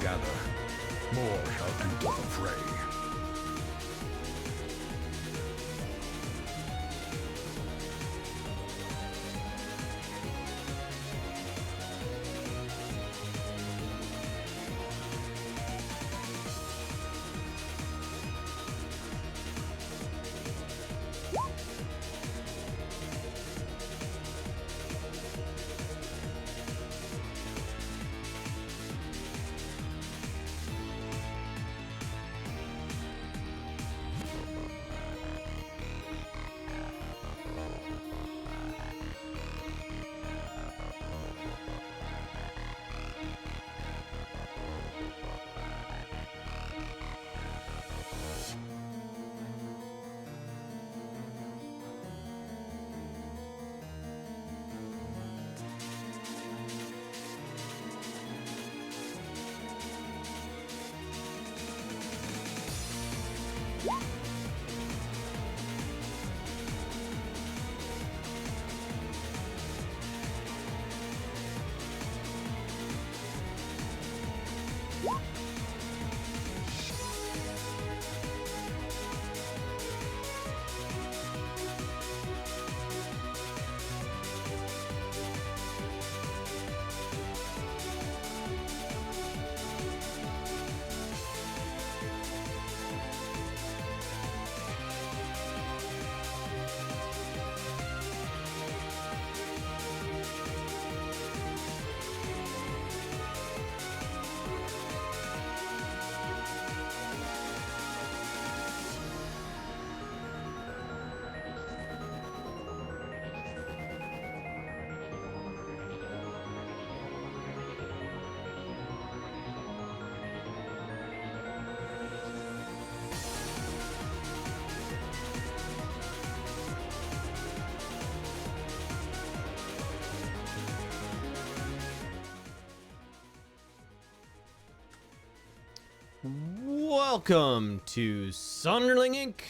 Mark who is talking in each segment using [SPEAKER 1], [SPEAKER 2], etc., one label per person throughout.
[SPEAKER 1] gather, more shall enter the fray.
[SPEAKER 2] Welcome to Sonderling Inc,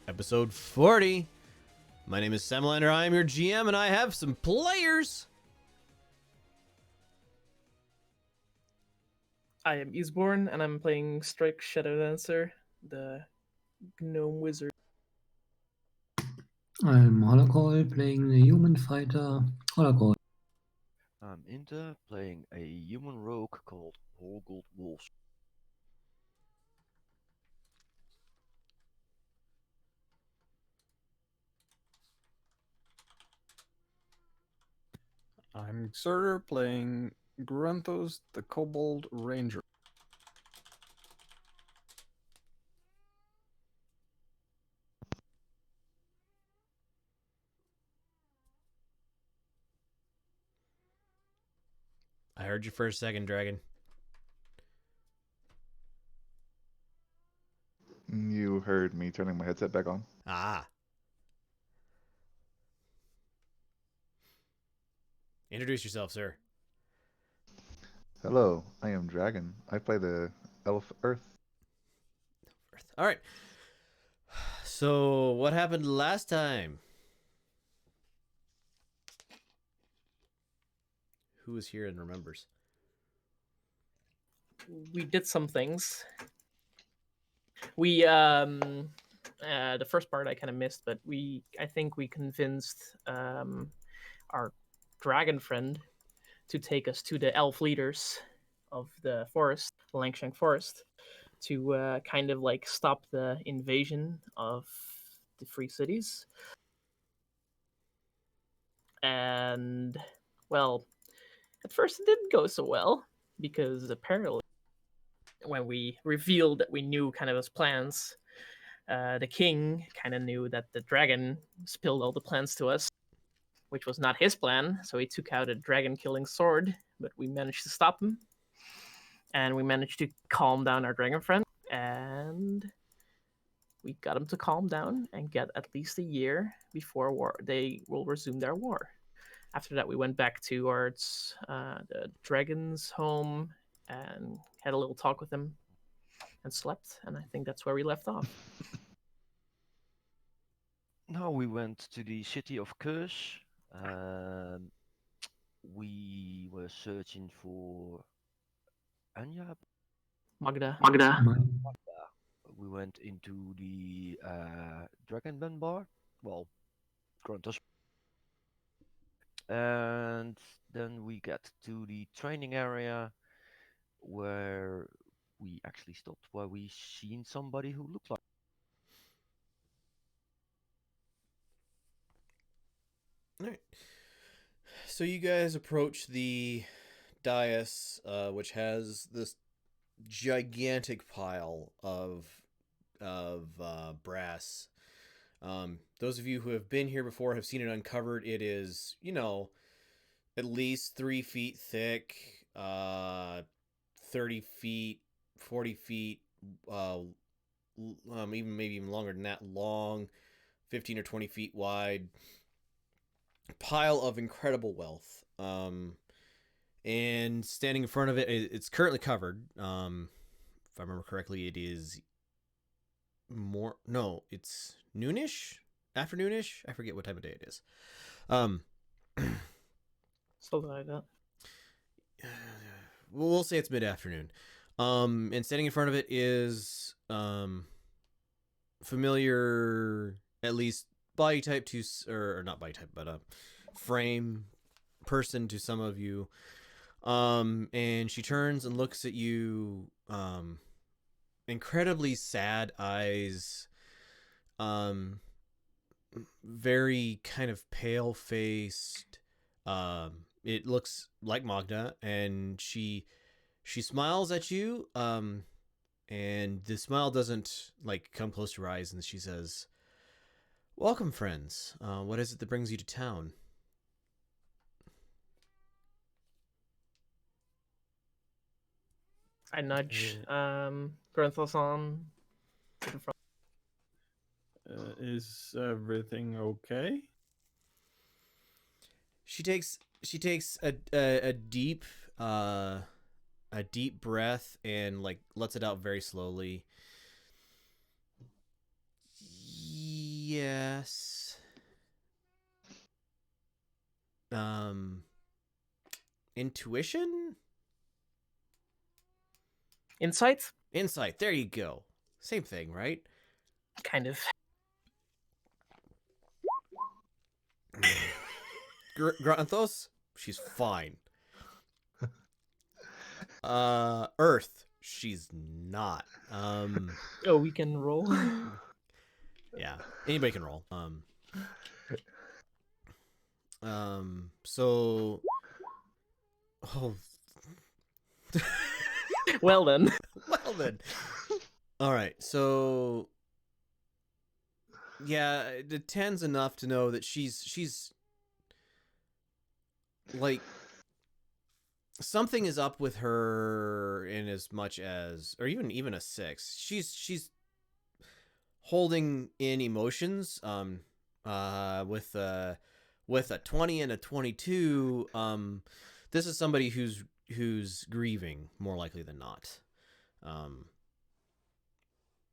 [SPEAKER 2] episode 40. My name is Samlander, I am your GM, and I have some players.
[SPEAKER 3] I am Easeborn, and I'm playing Strike Shadow Dancer, the gnome wizard.
[SPEAKER 4] I'm Holocall, playing the human fighter Holocall.
[SPEAKER 5] I'm Inter, playing a human rogue called Holgold Wolves.
[SPEAKER 6] I'm Xurder, playing Grunthos, the Kobold Ranger.
[SPEAKER 2] I heard you for a second, Dragon.
[SPEAKER 7] You heard me turning my headset back on.
[SPEAKER 2] Ah. Introduce yourself, sir.
[SPEAKER 7] Hello, I am Dragon. I play the Elf Earth.
[SPEAKER 2] All right. So, what happened last time? Who is here and remembers?
[SPEAKER 3] We did some things. We the first part I kind of missed, but I think we convinced our dragon friend to take us to the elf leaders of the forest, the Langshank Forest, to kind of like stop the invasion of the free cities. And well, at first it didn't go so well, because apparently when we revealed that we knew kind of his plans, the king kind of knew that the dragon spilled all the plans to us, which was not his plan. So he took out a dragon-killing sword, but we managed to stop him. And we managed to calm down our dragon friend. And we got him to calm down and get at least a year before war. They will resume their war. After that, we went back towards the dragon's home and had a little talk with him and slept. And I think that's where we left off.
[SPEAKER 5] Now we went to the city of Curse. We were searching for Anya.
[SPEAKER 3] Magda.
[SPEAKER 5] We went into the Dragon Den bar. Well, Gruntos. And then we get to the training area where we actually stopped, where we seen somebody who looked like.
[SPEAKER 2] All right. So you guys approach the dais, which has this gigantic pile of brass. Those of you who have been here before have seen it uncovered. It is, at least 3 feet thick, 30 feet, 40 feet, even maybe even longer than that long, 15 or 20 feet wide. Pile of incredible wealth. And standing in front of it, it's currently covered. If I remember correctly, it is it's noonish, afternoonish. I forget what time of day it is.
[SPEAKER 3] Something like that.
[SPEAKER 2] We'll say it's mid-afternoon. And standing in front of it is familiar, at least body type to, or not body type, but frame person to some of you. And she turns and looks at you, incredibly sad eyes, very kind of pale faced. It looks like Magda, and she smiles at you, and the smile doesn't come close to her eyes, and she says, "Welcome, friends. What is it that brings you to town?"
[SPEAKER 3] I nudge Grenthos on to the front.
[SPEAKER 6] Is everything okay?
[SPEAKER 2] She takes a deep breath and lets it out very slowly. Yes. Intuition?
[SPEAKER 3] Insight?
[SPEAKER 2] Insight. There you go. Same thing, right?
[SPEAKER 3] Kind of.
[SPEAKER 2] Granthos? She's fine. Earth? She's not.
[SPEAKER 3] Oh, we can roll.
[SPEAKER 2] Yeah. Anybody can roll. So. Oh.
[SPEAKER 3] Well then.
[SPEAKER 2] Well then. All right. So. Yeah, the 10's enough to know that she's something is up with her in as much as, or even a 6. She's holding in emotions. With a 20 and a 22. This is somebody who's grieving more likely than not.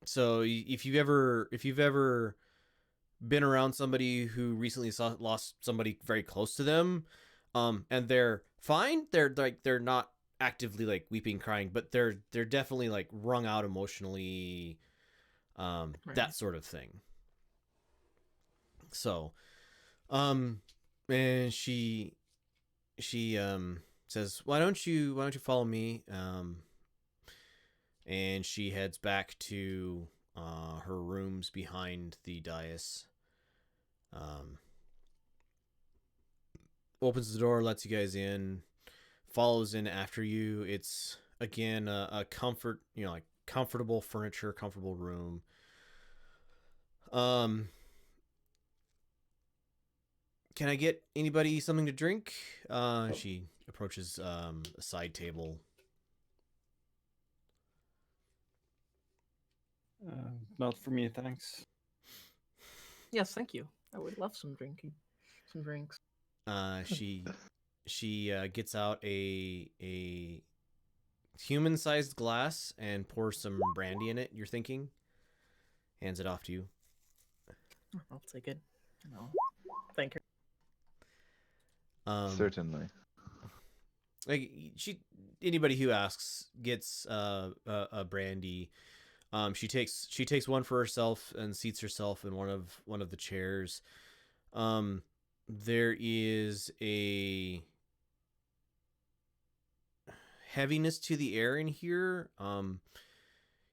[SPEAKER 2] So if you've ever been around somebody who recently lost somebody very close to them, and they're fine, they're not actively weeping, crying, but they're definitely wrung out emotionally,
[SPEAKER 3] Right.
[SPEAKER 2] that sort of thing. So, and she says, why don't you follow me? And she heads back to her rooms behind the dais. Opens the door, lets you guys in, follows in after you. It's again a comfortable furniture, comfortable room. Can I get anybody something to drink? She approaches a side table.
[SPEAKER 6] Not for me, thanks.
[SPEAKER 3] Yes, thank you. I would love some drinks.
[SPEAKER 2] She gets out a human-sized glass and pours some brandy in it. You're thinking? Hands it off to you.
[SPEAKER 3] I'll take it. No, thank you.
[SPEAKER 7] Certainly.
[SPEAKER 2] like anybody who asks gets a brandy. She takes one for herself and seats herself in one of the chairs. There is a heaviness to the air in here.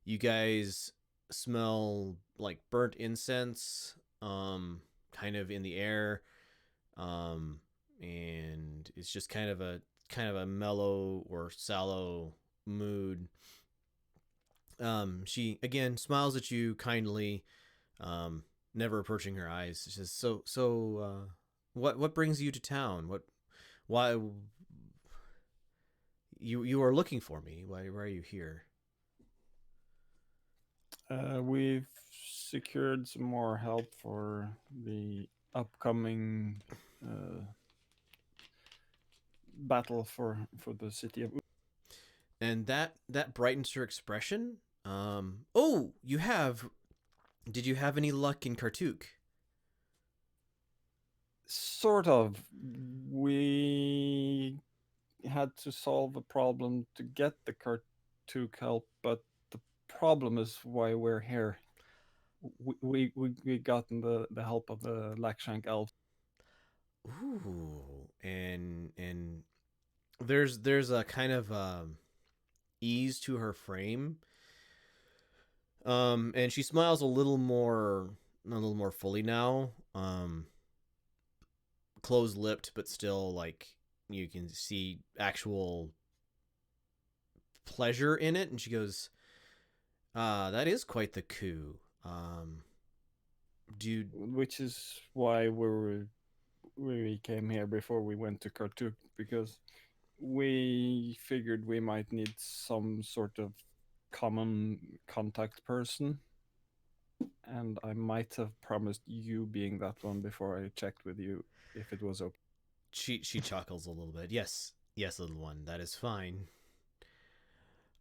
[SPEAKER 2] You guys smell like burnt incense, kind of in the air, and it's just kind of a mellow or sallow mood. She again smiles at you kindly, never approaching her eyes. She says, "So, what brings you to town? Why you are looking for me? Why are you here?"
[SPEAKER 6] We've secured some more help for the upcoming battle for the city of.
[SPEAKER 2] And that brightens her expression. Oh, you have. Did you have any luck in Kartuk?
[SPEAKER 6] Sort of. We had to solve a problem to get the Kartuk help, but the problem is why we're here. We gotten the help of the Lakshank elves.
[SPEAKER 2] Ooh, and there's a kind of ease to her frame. And she smiles a little more fully now. Closed-lipped, but still like you can see actual pleasure in it. And she goes, that is quite the coup.
[SPEAKER 6] Which is why we came here before we went to Kartuk, because we figured we might need some sort of common contact person, and I might have promised you being that one before I checked with you if it was okay.
[SPEAKER 2] She chuckles a little bit. Yes, little one, that is fine.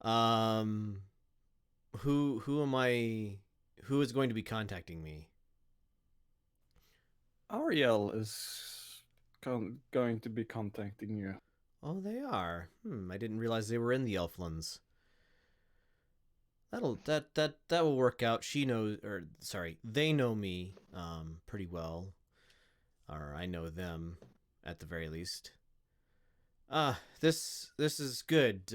[SPEAKER 2] Who am I? Who is going to be contacting me?
[SPEAKER 6] Ariel is going to be contacting you.
[SPEAKER 2] Oh, they are. I didn't realize they were in the Elflands. That will work out. She knows, or sorry, they know me pretty well, or I know them at the very least. This is good.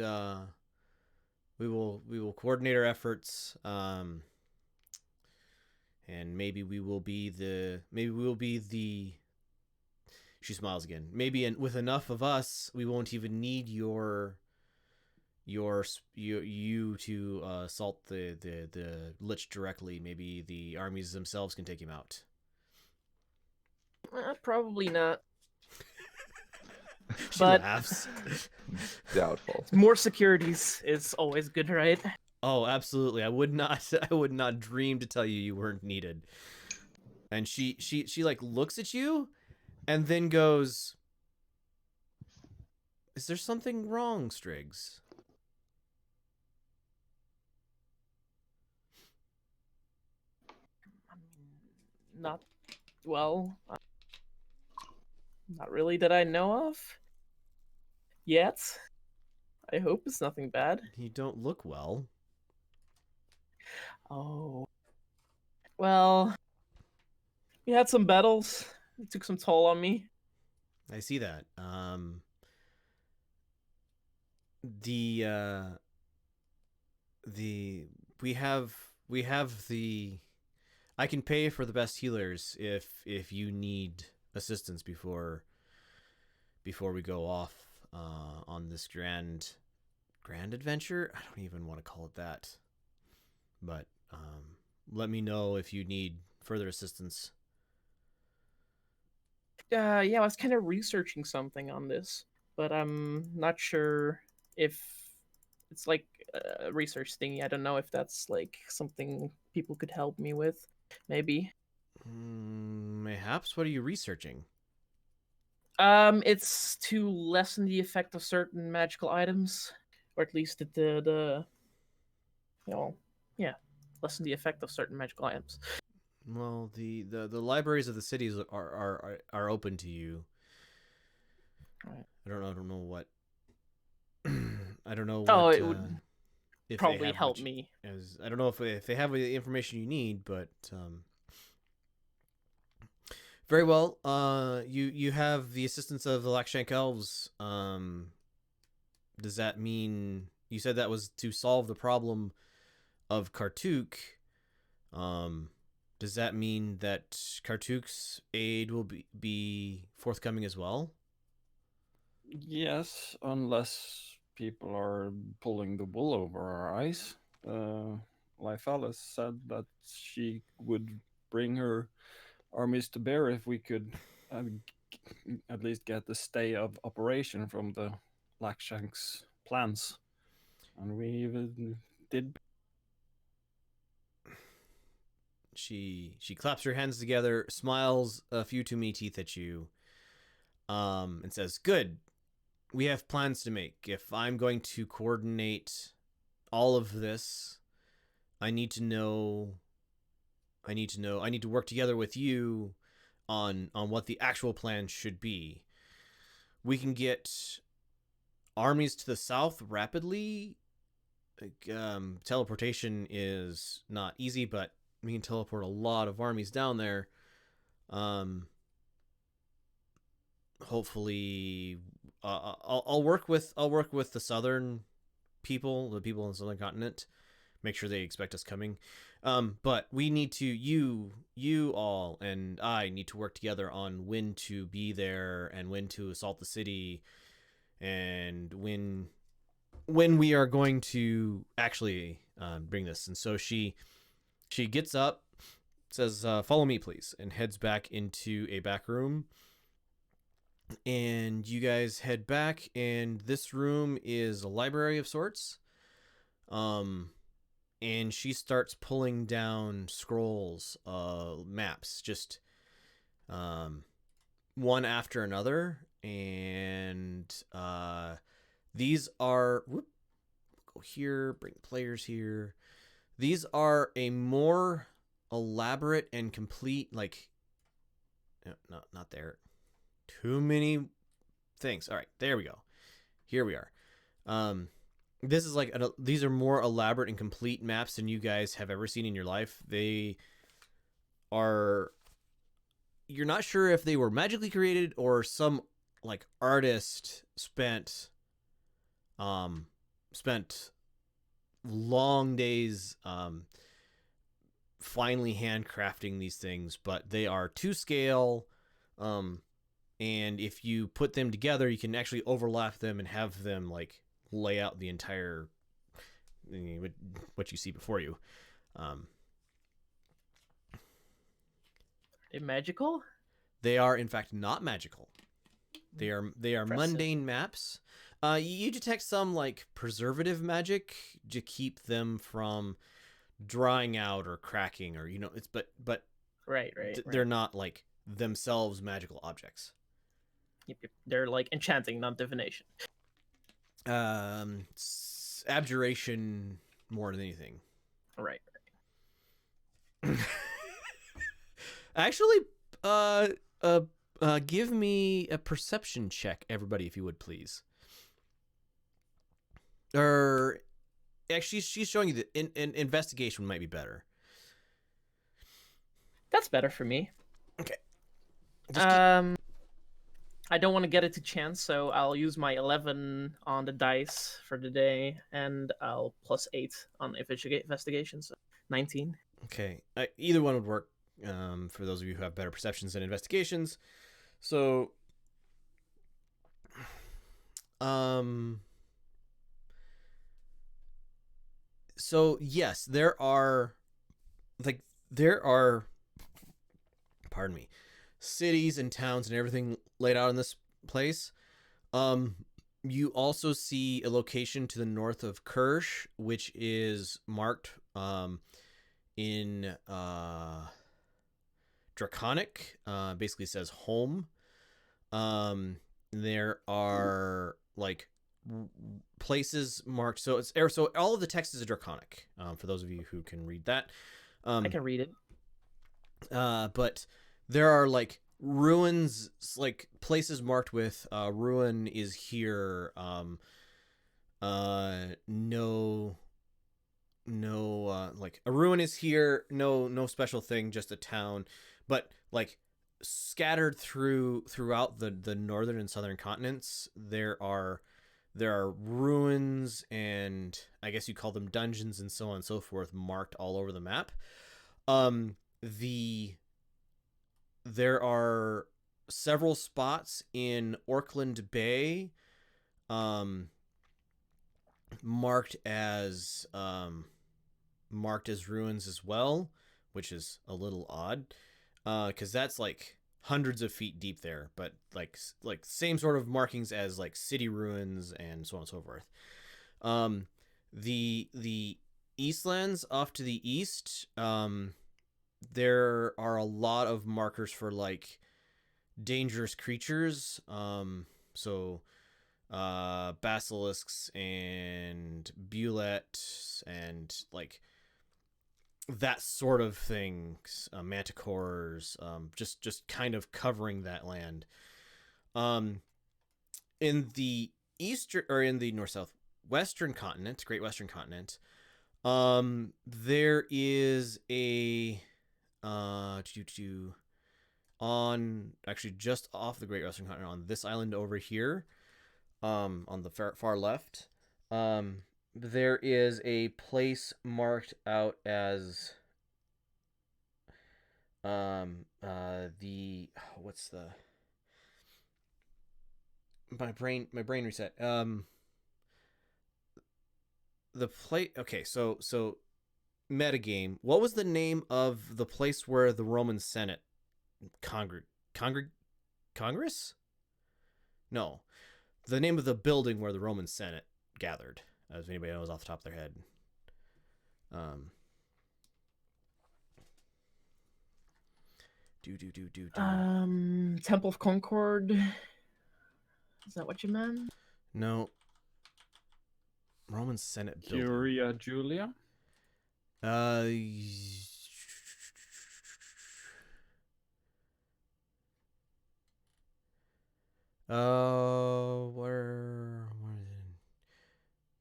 [SPEAKER 2] We will coordinate our efforts. And maybe we will be the. She smiles again. Maybe with enough of us, we won't even need you to assault the Lich directly. Maybe the armies themselves can take him out.
[SPEAKER 3] Probably not.
[SPEAKER 2] She
[SPEAKER 3] But-
[SPEAKER 2] laughs.
[SPEAKER 7] Doubtful.
[SPEAKER 3] More securities is always good, right?
[SPEAKER 2] Oh, absolutely. I would not dream to tell you weren't needed. And she like looks at you and then goes, "Is there something wrong, Striggs?"
[SPEAKER 3] Not well. Not really that I know of. Yet. I hope it's nothing bad.
[SPEAKER 2] You don't look well.
[SPEAKER 3] Oh. Well, we had some battles. It took some toll on me.
[SPEAKER 2] I see that. We have the. I can pay for the best healers if you need assistance before we go off on this grand adventure. I don't even want to call it that, but let me know if you need further assistance.
[SPEAKER 3] Yeah, I was kind of researching something on this, but I'm not sure if it's like a research thingy. I don't know if that's like something people could help me with. Maybe.
[SPEAKER 2] Mayhaps. What are you researching?
[SPEAKER 3] It's to lessen the effect of certain magical items, or at least the lessen the effect of certain magical items.
[SPEAKER 2] Well, the libraries of the cities are open to you.
[SPEAKER 3] Right.
[SPEAKER 2] I don't know I don't know.
[SPEAKER 3] Oh,
[SPEAKER 2] what,
[SPEAKER 3] it would
[SPEAKER 2] if they
[SPEAKER 3] probably
[SPEAKER 2] have
[SPEAKER 3] help
[SPEAKER 2] what
[SPEAKER 3] me.
[SPEAKER 2] I don't know if they have the information you need, but very well. You have the assistance of the Lakshank elves. Does that mean you said that was to solve the problem of Kartuk? Does that mean that Kartuk's aid will be forthcoming as well?
[SPEAKER 6] Yes, unless people are pulling the wool over our eyes. Lyphalis said that she would bring her armies to bear if we could at least get the stay of operation from the Lakshank's plans. And we even did.
[SPEAKER 2] She claps her hands together, smiles a few too many teeth at you, and says, "Good. We have plans to make. If I'm going to coordinate all of this, I need to work together with you on what the actual plan should be. We can get armies to the south rapidly. Teleportation is not easy, but we can teleport a lot of armies down there. Hopefully, I'll work with the southern people, the people on the southern continent. Make sure they expect us coming. But we need to you all and I need to work together on when to be there and when to assault the city, and when we are going to actually bring this." And so she gets up, says, "Follow me, please," and heads back into a back room. And you guys head back, and this room is a library of sorts. And she starts pulling down scrolls, maps, just one after another. And these are, go here, bring players here. These are a more elaborate and complete, like, no, not there. Too many things. All right, there we go. Here we are. This is like these are more elaborate and complete maps than you guys have ever seen in your life. They are, you're not sure if they were magically created or some like artist spent long days finally handcrafting these things, but they are to scale. And if you put them together, you can actually overlap them and have them like lay out the entire what you see before you.
[SPEAKER 3] Are they magical?
[SPEAKER 2] They are in fact not magical. They are
[SPEAKER 3] Impressive.
[SPEAKER 2] mundane maps. You detect some like preservative magic to keep them from drying out or cracking, or it's but
[SPEAKER 3] Right.
[SPEAKER 2] they're not like themselves magical objects.
[SPEAKER 3] Yep. They're like enchanting, not divination.
[SPEAKER 2] Abjuration more than anything.
[SPEAKER 3] Right.
[SPEAKER 2] Actually, give me a perception check, everybody, if you would, please. Or actually, she's showing you that an investigation might be better.
[SPEAKER 3] That's better for me.
[SPEAKER 2] Okay.
[SPEAKER 3] I don't want to get it to chance, so I'll use my 11 on the dice for the day, and I'll plus 8 on investigation, so 19.
[SPEAKER 2] Okay. Either one would work for those of you who have better perceptions than investigations. So, yes, there are, pardon me, cities and towns and everything laid out in this place. You also see a location to the north of Kirsch, which is marked in Draconic. Basically says home. There are like places marked, so all of the text is Draconic. For those of you who can read that,
[SPEAKER 3] I can read it.
[SPEAKER 2] but there are like ruins, like places marked with ruin is here. No, like a ruin is here, no special thing, just a town, but like scattered throughout the northern and southern continents, there are ruins, and I guess you call them dungeons and so on and so forth, marked all over the map. There are several spots in Orkland Bay, marked as ruins as well, which is a little odd, because that's like hundreds of feet deep there, but like same sort of markings as like city ruins and so on and so forth. The Eastlands off to the east, there are a lot of markers for like dangerous creatures, so basilisks and bullets and like that sort of things, manticores, just kind of covering that land. In the eastern, or in the north south western continent, Great Western Continent, there is a on actually just off the Great Western Continent, on this island over here, on the far left, there is a place marked out as the what's the my brain reset. The play. Okay, so metagame. What was the name of the place where the Roman Senate Congress? No, the name of the building where the Roman Senate gathered, as anybody knows off the top of their head.
[SPEAKER 3] Temple of Concord. Is that what you meant?
[SPEAKER 2] No. Roman Senate building.
[SPEAKER 6] Curia Julia.
[SPEAKER 2] Where is it?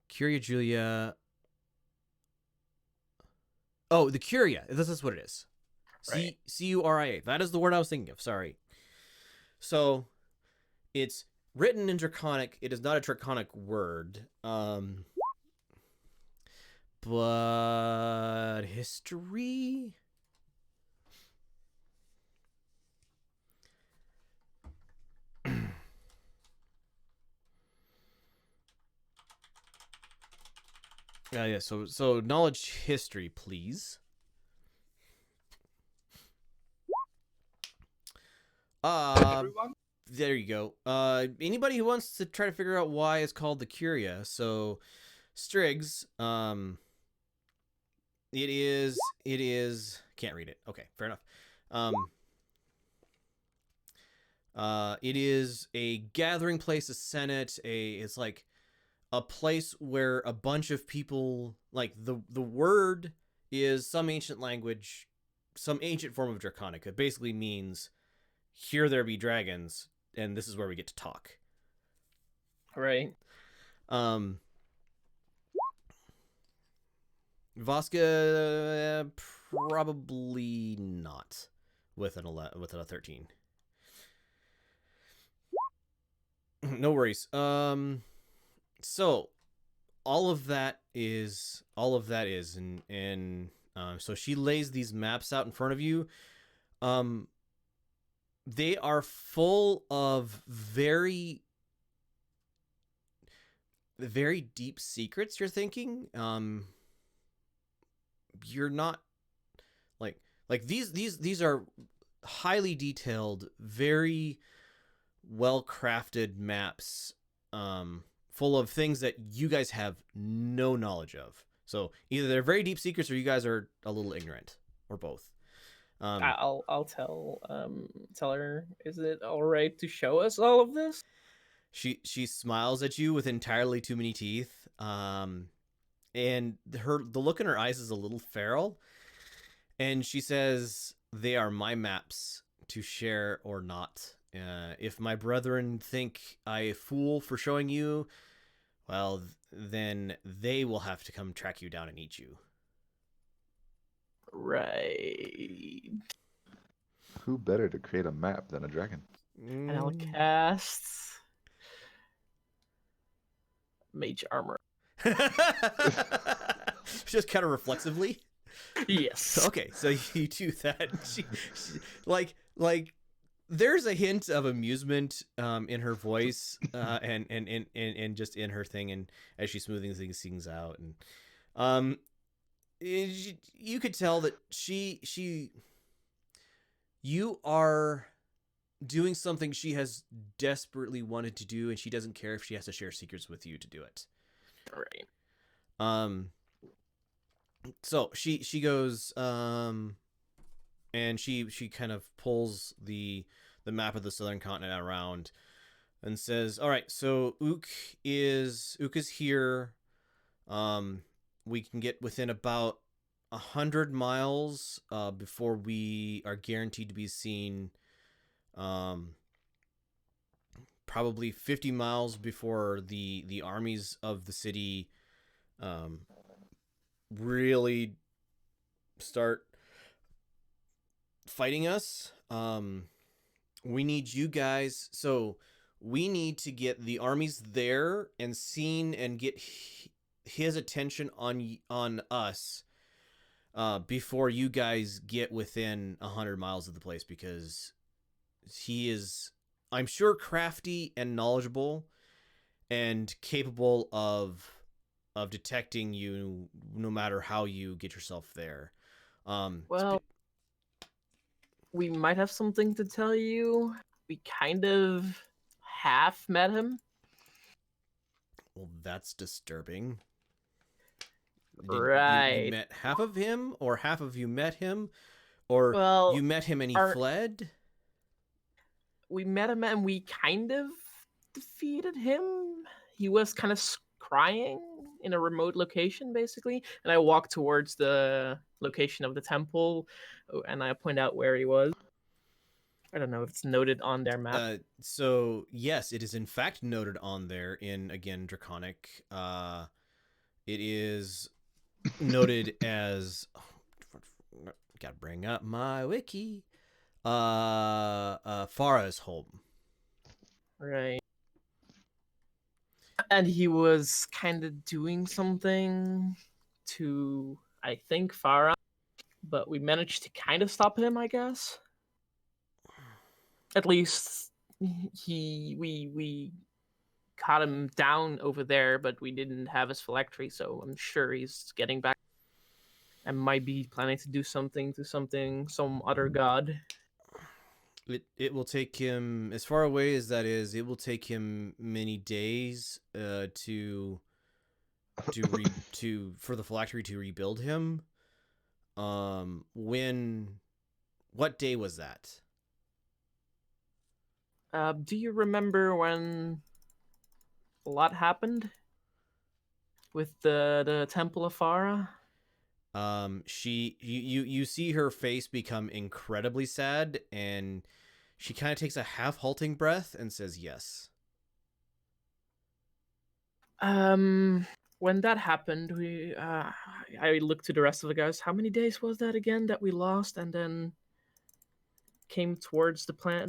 [SPEAKER 2] Curia Julia. Oh, the Curia. This is what it is.
[SPEAKER 3] Right.
[SPEAKER 2] Curia. That is the word I was thinking of. Sorry. So, it's written in Draconic. It is not a Draconic word. But history. Yeah. So knowledge history, please.
[SPEAKER 8] Everyone?
[SPEAKER 2] There you go. Anybody who wants to try to figure out why it's called the Curia. So, Striggs, it is can't read it. Okay, fair enough. It is a gathering place, a senate, it's like a place where a bunch of people, like the word is some ancient language, some ancient form of Draconic. It basically means here there be dragons, and this is where we get to talk.
[SPEAKER 3] Right.
[SPEAKER 2] Voska, probably not with a 13. No worries. So all of that is, and so she lays these maps out in front of you. They are full of very, very deep secrets. You're thinking, you're not like these are highly detailed, very well crafted maps, full of things that you guys have no knowledge of. So either they're very deep secrets, or you guys are a little ignorant, or both.
[SPEAKER 3] I'll tell her, is it all right to show us all of this?
[SPEAKER 2] She smiles at you with entirely too many teeth, and the look in her eyes is a little feral, and she says, "They are my maps to share or not. If my brethren think I a fool for showing you, well, then they will have to come track you down and eat you.
[SPEAKER 3] Right.
[SPEAKER 7] Who better to create a map than a dragon?
[SPEAKER 3] And I'll cast Mage Armor.
[SPEAKER 2] Just kind of reflexively.
[SPEAKER 3] Yes.
[SPEAKER 2] Okay, so you do that. She like there's a hint of amusement in her voice and just in her thing, and as she's smoothing things out, and you could tell that you are doing something she has desperately wanted to do, and she doesn't care if she has to share secrets with you to do it.
[SPEAKER 3] Right.
[SPEAKER 2] So she goes and she kind of pulls the map of the southern continent around and says, all right, so Ook is here. We can get within about 100 miles before we are guaranteed to be seen. Probably 50 miles before the armies of the city really start fighting us. We need you guys, so we need to get the armies there and seen and get his attention on us before you guys get within 100 miles of the place, because he is, I'm sure, crafty and knowledgeable and capable of detecting you no matter how you get yourself there.
[SPEAKER 3] Well, we might have something to tell you. We kind of half met him.
[SPEAKER 2] Well, that's disturbing.
[SPEAKER 3] Right.
[SPEAKER 2] You met half of him, or half of you met him, or
[SPEAKER 3] Well,
[SPEAKER 2] you met him and he fled?
[SPEAKER 3] We met him and we kind of defeated him. He was kind of crying in a remote location, basically. And I walked towards the location of the temple, and I point out where he was. I don't know if it's noted on their map.
[SPEAKER 2] So yes, it is in fact noted on there in, again, Draconic. It is noted as, gotta bring up my wiki. Farah's home.
[SPEAKER 3] Right. And he was kind of doing something to, I think, Farah, but we managed to kind of stop him, I guess. At least we caught him down over there, but we didn't have his phylactery, so I'm sure he's getting back and might be planning to do something to some other god.
[SPEAKER 2] It will take him, as far away as that is, it will take him many days for the phylactery to rebuild him. What day was that?
[SPEAKER 3] Do you remember when a lot happened with the Temple of Farah?
[SPEAKER 2] You see her face become incredibly sad, and she kind of takes a half halting breath and says yes.
[SPEAKER 3] When that happened, I looked to the rest of the guys. How many days was that again that we lost and then came towards the place,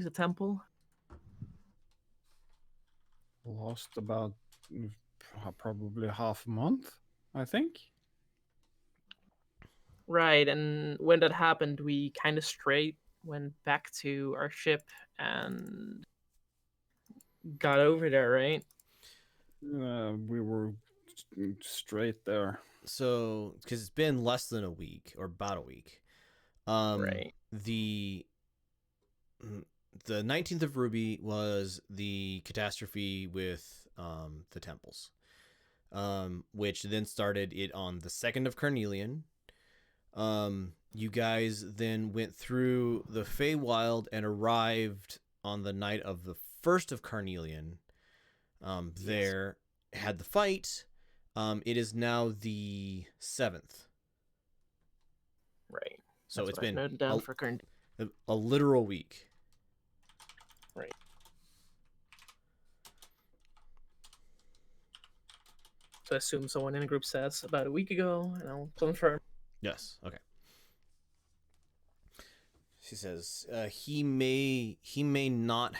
[SPEAKER 3] the temple?
[SPEAKER 6] Lost about probably half a month, I think.
[SPEAKER 3] Right, and when that happened, we kind of went back to our ship and got over there, right?
[SPEAKER 6] We were straight there.
[SPEAKER 2] So, because it's been less than a week, or about a week.
[SPEAKER 3] Right.
[SPEAKER 2] The 19th of Ruby was the catastrophe with the temples, which then started it on the 2nd of Carnelian. You guys then went through the Feywild and arrived on the night of the 1st of Carnelian. There had the fight. It is now the 7th.
[SPEAKER 3] Right.
[SPEAKER 2] So
[SPEAKER 3] That's
[SPEAKER 2] it's
[SPEAKER 3] what I've
[SPEAKER 2] been
[SPEAKER 3] noted down for current.
[SPEAKER 2] a literal week.
[SPEAKER 3] Right. So I assume someone in the group says about a week ago, and I'll confirm.
[SPEAKER 2] Yes. Okay. She says he may not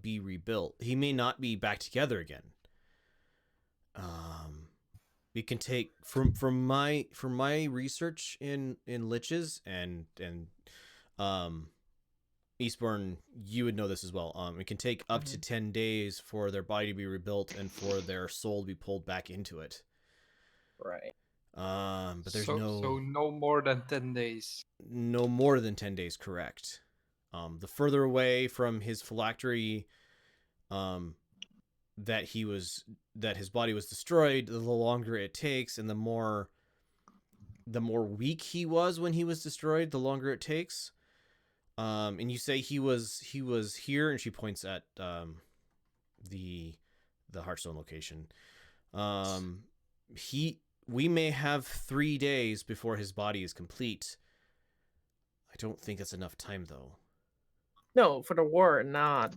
[SPEAKER 2] be rebuilt. He may not be back together again. We can take from my research in liches and Eastbourne, you would know this as well. It can take up to 10 days for their body to be rebuilt and for their soul to be pulled back into it.
[SPEAKER 3] Right.
[SPEAKER 2] But there's
[SPEAKER 8] so no more than 10 days.
[SPEAKER 2] no more than 10 days, correct. The further away from his phylactery that his body was destroyed, the longer it takes, and the more weak he was when he was destroyed, the longer it takes. And you say he was here, and she points at the Hearthstone location. We may have 3 days before his body is complete. I don't think that's enough time, though.
[SPEAKER 3] No, for the war, not.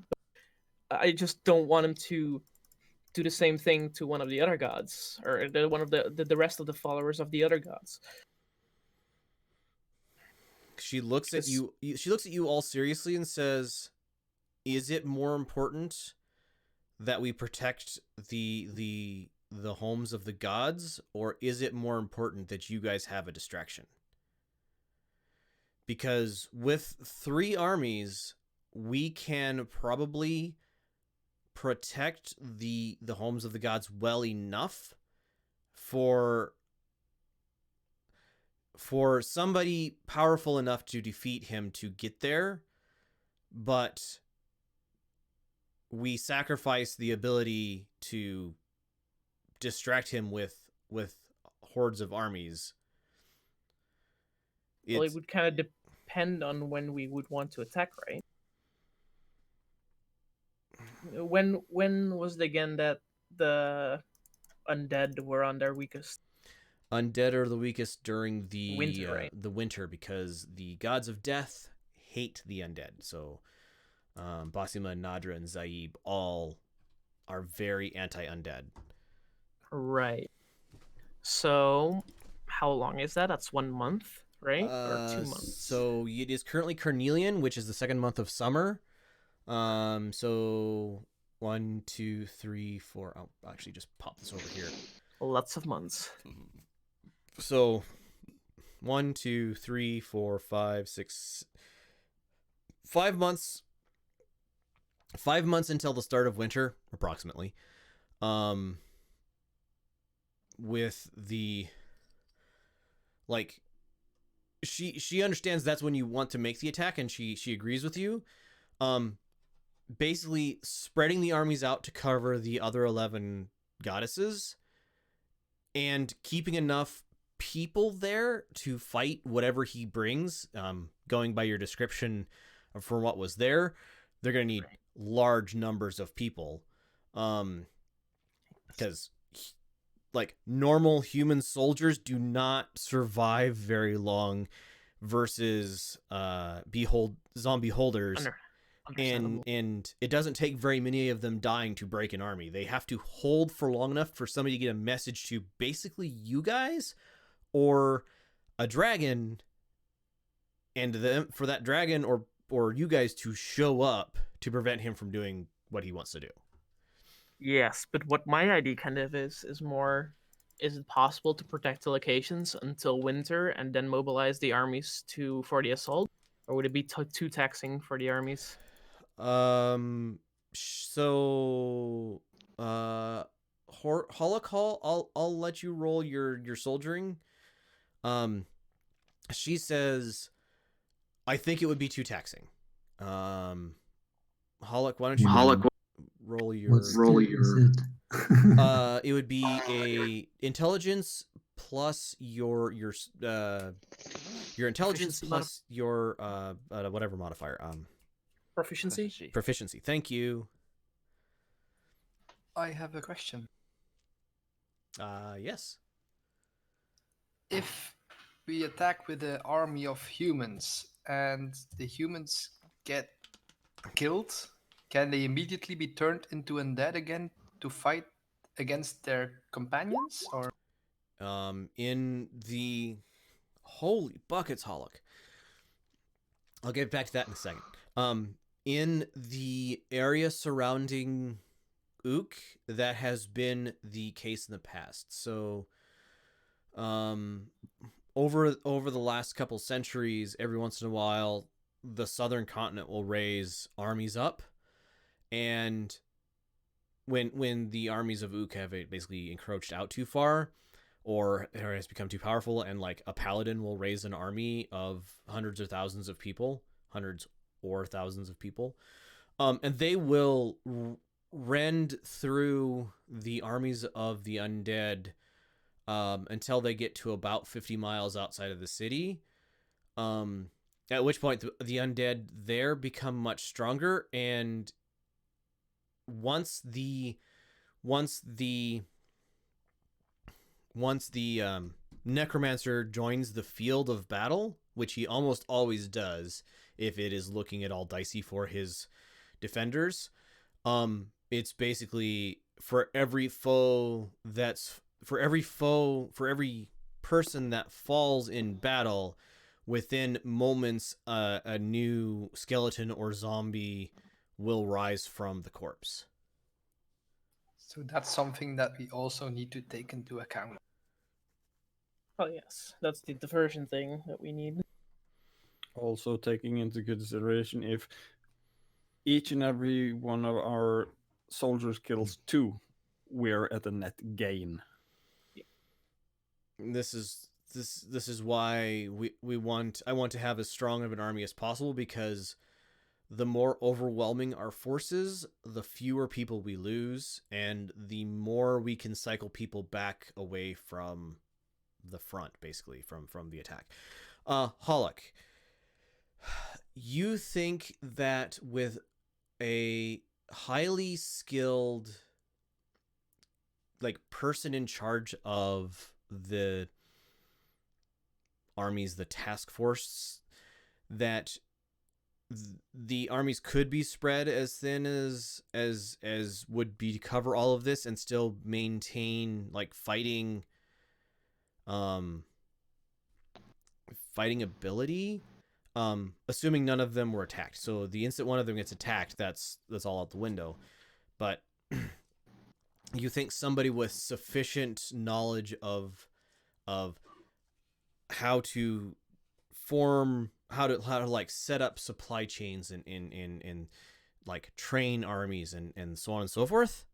[SPEAKER 3] I just don't want him to do the same thing to one of the other gods, or one of the rest of the followers of the other gods.
[SPEAKER 2] She looks at you. She looks at you all seriously and says, "Is it more important that we protect the homes of the gods, or is it more important that you guys have a distraction? Because with 3 armies, we can probably protect the homes of the gods well enough for somebody powerful enough to defeat him to get there, but we sacrifice the ability to distract him with hordes of armies."
[SPEAKER 3] Well, it would kind of depend on when we would want to attack, right? When was it again that the undead were on their weakest?
[SPEAKER 2] Undead are the weakest during the
[SPEAKER 3] winter, right?
[SPEAKER 2] The winter, because the gods of death hate the undead. So Basima, Nadra, and Zaib all are very anti-undead.
[SPEAKER 3] Right. So how long is that? That's 1 month, right? Or 2 months?
[SPEAKER 2] So it is currently Carnelian, which is the 2nd month of summer. So 1, 2, 3, 4. I'll actually just pop this over here.
[SPEAKER 3] Lots of months.
[SPEAKER 2] So 1, 2, 3, 4, 5, 6, 5 months. 5 months until the start of winter, approximately. With the she understands that's when you want to make the attack, and she agrees with you. Basically spreading the armies out to cover the other 11 goddesses and keeping enough people there to fight whatever he brings. Going by your description for what was there, they're going to need large numbers of people. Because normal human soldiers do not survive very long versus zombie holders. And it doesn't take very many of them dying to break an army. They have to hold for long enough for somebody to get a message to basically you guys or a dragon, and them for that dragon or you guys to show up to prevent him from doing what he wants to do.
[SPEAKER 3] Yes, but what my idea kind of is more, is it possible to protect the locations until winter and then mobilize the armies for the assault? Or would it be too taxing for the armies?
[SPEAKER 2] So Holocall, I'll let you roll your soldiering. She says, I think it would be too taxing. Holoc, why don't you roll your it would be a intelligence plus your intelligence plus your whatever modifier.
[SPEAKER 3] Proficiency.
[SPEAKER 2] Proficiency. Thank you.
[SPEAKER 8] I have a question.
[SPEAKER 2] Yes.
[SPEAKER 8] If we attack with an army of humans and the humans get killed, can they immediately be turned into undead again to fight against their companions, or
[SPEAKER 2] In the holy buckets, Hollock. I'll get back to that in a second. In the area surrounding Ook, that has been the case in the past. So, over the last couple centuries, every once in a while, the southern continent will raise armies up, and when the armies of Ook have basically encroached out too far, or has become too powerful, and like a paladin will raise an army of hundreds or thousands of people, and they will rend through the armies of the undead until they get to about 50 miles outside of the city. At which point the undead there become much stronger, and once the necromancer joins the field of battle, which he almost always does if it is looking at all dicey for his defenders, it's basically for every person that falls in battle, within moments a new skeleton or zombie will rise from the corpse.
[SPEAKER 8] so that's something that we also need to take into account.
[SPEAKER 3] Oh yes, that's the diversion thing that we need.
[SPEAKER 6] Also taking into consideration if each and every one of our soldiers kills 2, we're at a net gain.
[SPEAKER 2] This is why I want to have as strong of an army as possible, because the more overwhelming our forces, the fewer people we lose, and the more we can cycle people back away from the front, basically from the attack. Hollock, you think that with a highly skilled like person in charge of the armies, the task force, that the armies could be spread as thin as would be to cover all of this and still maintain like fighting ability, assuming none of them were attacked. So the instant one of them gets attacked, that's all out the window. But you think somebody with sufficient knowledge of how to form, how to like set up supply chains and like train armies and so on and so forth,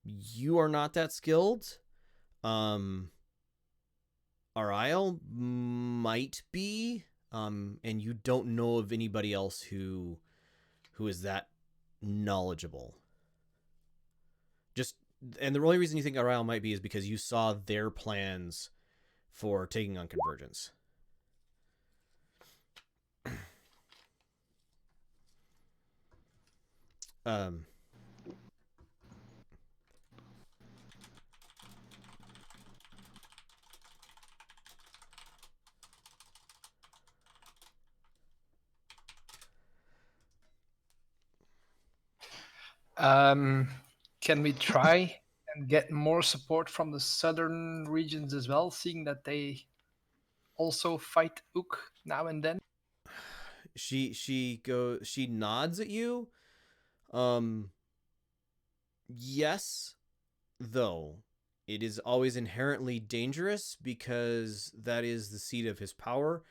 [SPEAKER 2] you are not that skilled. Ariel might be, and you don't know of anybody else who is that knowledgeable. And the only reason you think Ariel might be is because you saw their plans for taking on Convergence.
[SPEAKER 8] Can we try and get more support from the southern regions as well, seeing that they also fight Ook now and then?
[SPEAKER 2] She nods at you. Yes, though it is always inherently dangerous, because that is the seat of his power,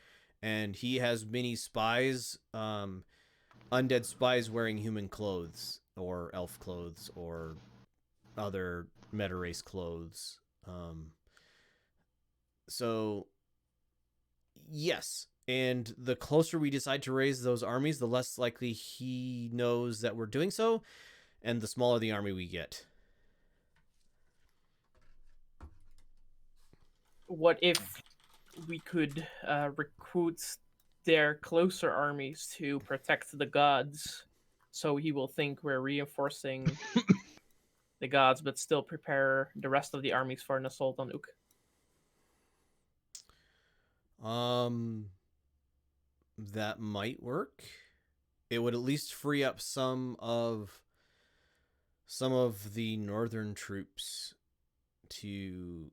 [SPEAKER 2] and he has many spies, undead spies wearing human clothes or elf clothes or other meta race clothes. So yes, and the closer we decide to raise those armies, the less likely he knows that we're doing so, and the smaller the army we get.
[SPEAKER 3] What if we could recruit their closer armies to protect the gods, so he will think we're reinforcing the gods, but still prepare the rest of the armies for an assault on Ook?
[SPEAKER 2] That might work. It would at least free up some of some of the northern troops to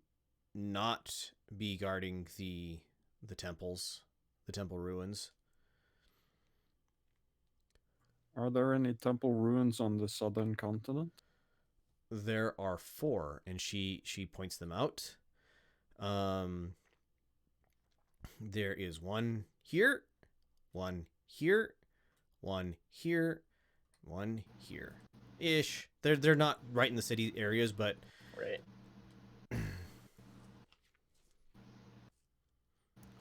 [SPEAKER 2] not be guarding the temples, the temple ruins.
[SPEAKER 6] Are there any temple ruins on the southern continent?
[SPEAKER 2] There are 4, and she points them out. There is one here, one here, one here, one here. Ish. They're not right in the city areas, but
[SPEAKER 3] Right.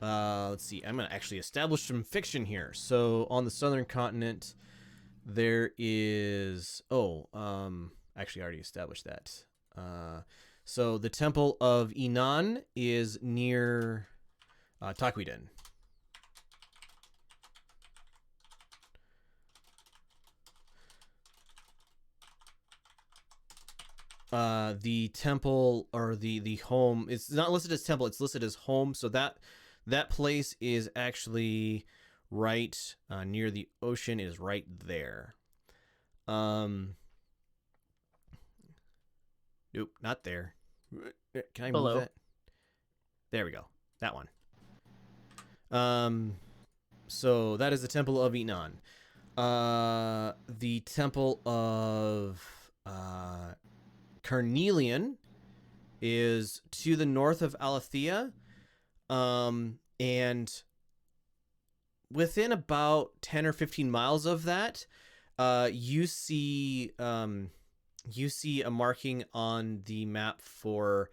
[SPEAKER 2] let's see. I'm gonna actually establish some fiction here. So on the southern continent, there is actually I already established that. So the Temple of Inan is near Taquiden. The temple, or the home, it's not listed as temple, it's listed as home. So that place is actually right near the ocean, is right there. Nope, not there. Can I
[SPEAKER 3] Below.
[SPEAKER 2] move that? There we go. That one. So that is the Temple of Inan. The Temple of Carnelian is to the north of Aletheia, and within about 10 or 15 miles of that, you see a marking on the map for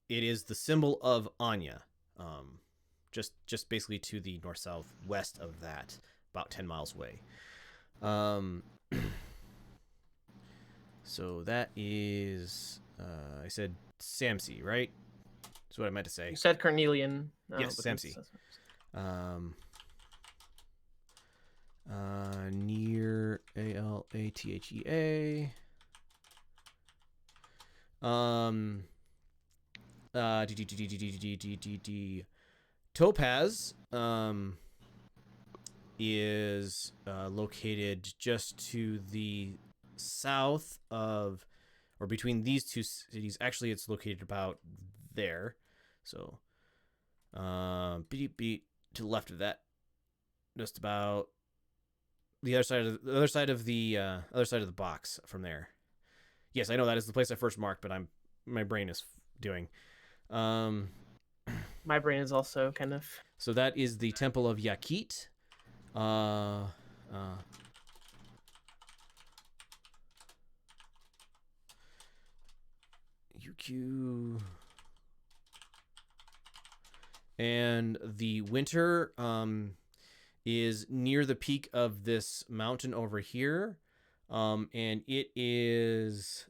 [SPEAKER 2] it is the symbol of Anya, just basically to the north southwest of that, about 10 miles away. So that is I said Samsi, right? That's what I meant to say.
[SPEAKER 3] You said Carnelian.
[SPEAKER 2] Yes,
[SPEAKER 3] but
[SPEAKER 2] Samsi.
[SPEAKER 3] it's-
[SPEAKER 2] Near Alathea. Topaz is located just to the south of, or between these two cities. Actually, it's located about there. So, to the left of that, just about the other side of the other side of the box from there. Yes, I know that is the place I first marked, but my brain is doing.
[SPEAKER 3] My brain is also kind of.
[SPEAKER 2] So that is the Temple of Yakit. UQ. And the winter is near the peak of this mountain over here. And it is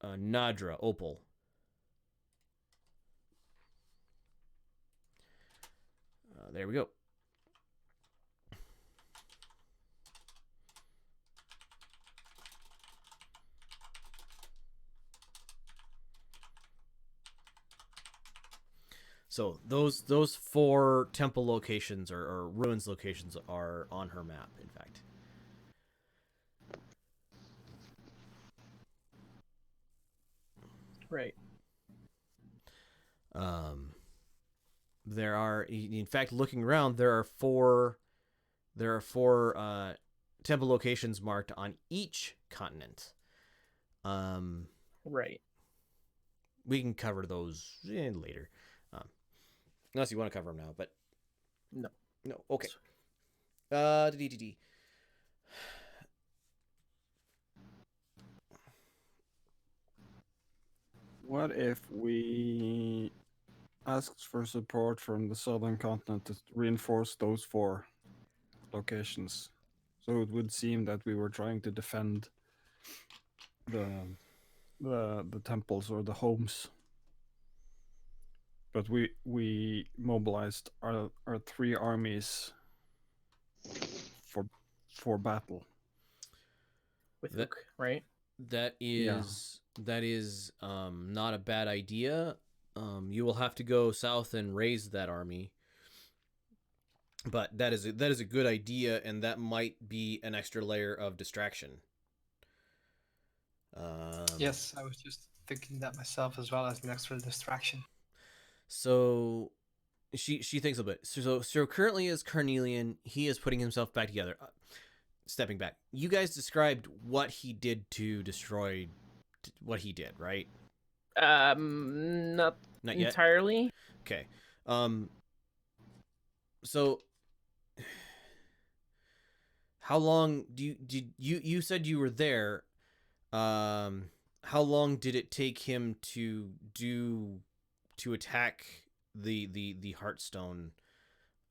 [SPEAKER 2] Nadra, Opal. There we go. So those 4 temple locations or ruins locations are on her map, in fact.
[SPEAKER 3] Right.
[SPEAKER 2] There are, in fact, looking around, there are four temple locations marked on each continent.
[SPEAKER 3] Right.
[SPEAKER 2] We can cover those later, unless you want to cover them now. But
[SPEAKER 3] No.
[SPEAKER 2] Okay.
[SPEAKER 6] What if we asked for support from the southern continent to reinforce those 4 locations? So it would seem that we were trying to defend the temples or the homes. But we mobilized our 3 armies for battle.
[SPEAKER 3] With
[SPEAKER 2] That-
[SPEAKER 3] Ook, right?
[SPEAKER 2] That is not a bad idea. You will have to go south and raise that army. But that is a good idea, and that might be an extra layer of distraction.
[SPEAKER 8] Yes, I was just thinking that myself as well as an extra distraction.
[SPEAKER 2] So she thinks a bit. So currently as Carnelian, he is putting himself back together. Stepping back, you guys described what he did to destroy what he did, right?
[SPEAKER 3] Not
[SPEAKER 2] Not yet.
[SPEAKER 3] entirely.
[SPEAKER 2] Okay. So how long did you said you were there? How long did it take him to attack the Heartstone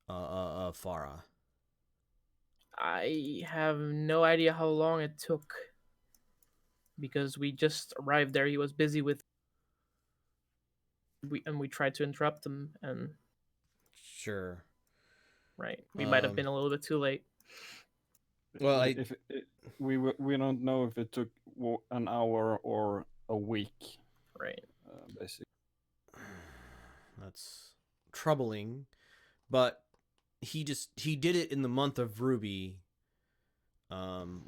[SPEAKER 2] of Farah?
[SPEAKER 3] I have no idea how long it took because we just arrived there. He was busy with we tried to interrupt him, and
[SPEAKER 2] Sure.
[SPEAKER 3] right, we might have been a little bit too late.
[SPEAKER 2] Well,
[SPEAKER 6] we don't know if it took an hour or a week.
[SPEAKER 3] Right.
[SPEAKER 6] Basically.
[SPEAKER 2] That's troubling, but he did it in the month of Ruby,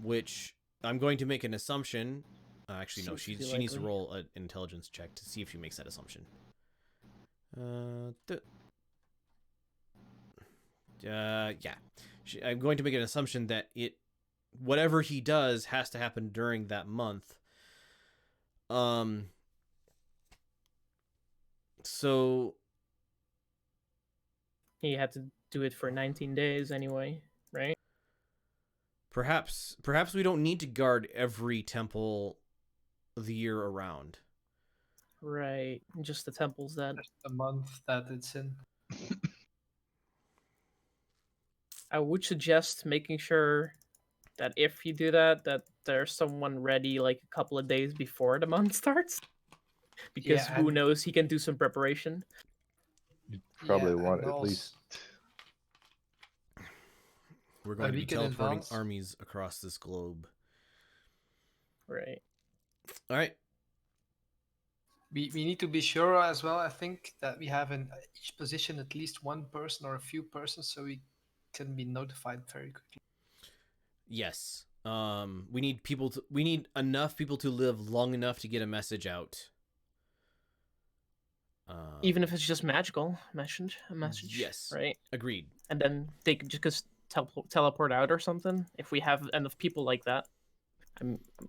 [SPEAKER 2] which I'm going to make an assumption. Actually, no, she needs to roll an intelligence check to see if she makes that assumption. Yeah. I'm going to make an assumption that whatever he does has to happen during that month. So
[SPEAKER 3] he had to do it for 19 days anyway, right?
[SPEAKER 2] Perhaps we don't need to guard every temple the year around.
[SPEAKER 3] Right, just the temples that.
[SPEAKER 8] Just the month that it's in.
[SPEAKER 3] I would suggest making sure that if you do that, that there's someone ready like a couple of days before the month starts. Because who knows, he can do some preparation.
[SPEAKER 7] You probably want at least.
[SPEAKER 2] We're going to be teleporting armies across this globe.
[SPEAKER 3] Right.
[SPEAKER 2] All right.
[SPEAKER 8] We need to be sure as well, I think, that we have in each position at least one person or a few persons so we can be notified very quickly.
[SPEAKER 2] Yes. We need enough people to live long enough to get a message out.
[SPEAKER 3] Even if it's just magical message.
[SPEAKER 2] Yes.
[SPEAKER 3] Right.
[SPEAKER 2] Agreed.
[SPEAKER 3] And then they could just teleport out or something. If we have enough people like that.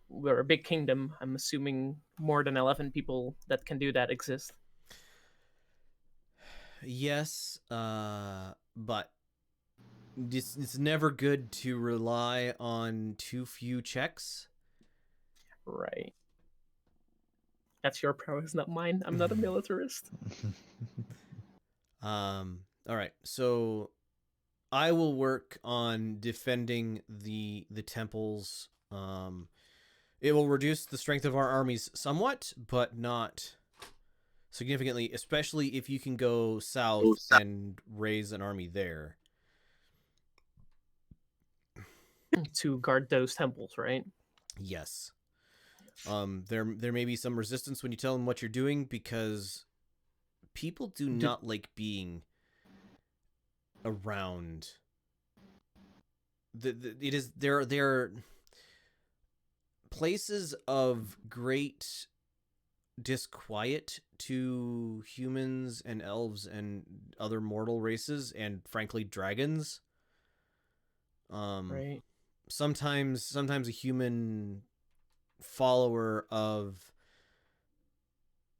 [SPEAKER 3] We're a big kingdom. I'm assuming more than 11 people that can do that exist.
[SPEAKER 2] Yes, but it's never good to rely on too few checks.
[SPEAKER 3] Right. That's your prowess, not mine. I'm not a militarist.
[SPEAKER 2] All right. So I will work on defending the temples. It will reduce the strength of our armies somewhat, but not significantly, especially if you can go south and raise an army there.
[SPEAKER 3] To guard those temples, right?
[SPEAKER 2] Yes. There may be some resistance when you tell them what you're doing because people do not like being around. There places of great disquiet to humans and elves and other mortal races, and frankly dragons.
[SPEAKER 3] Right.
[SPEAKER 2] Sometimes a human follower of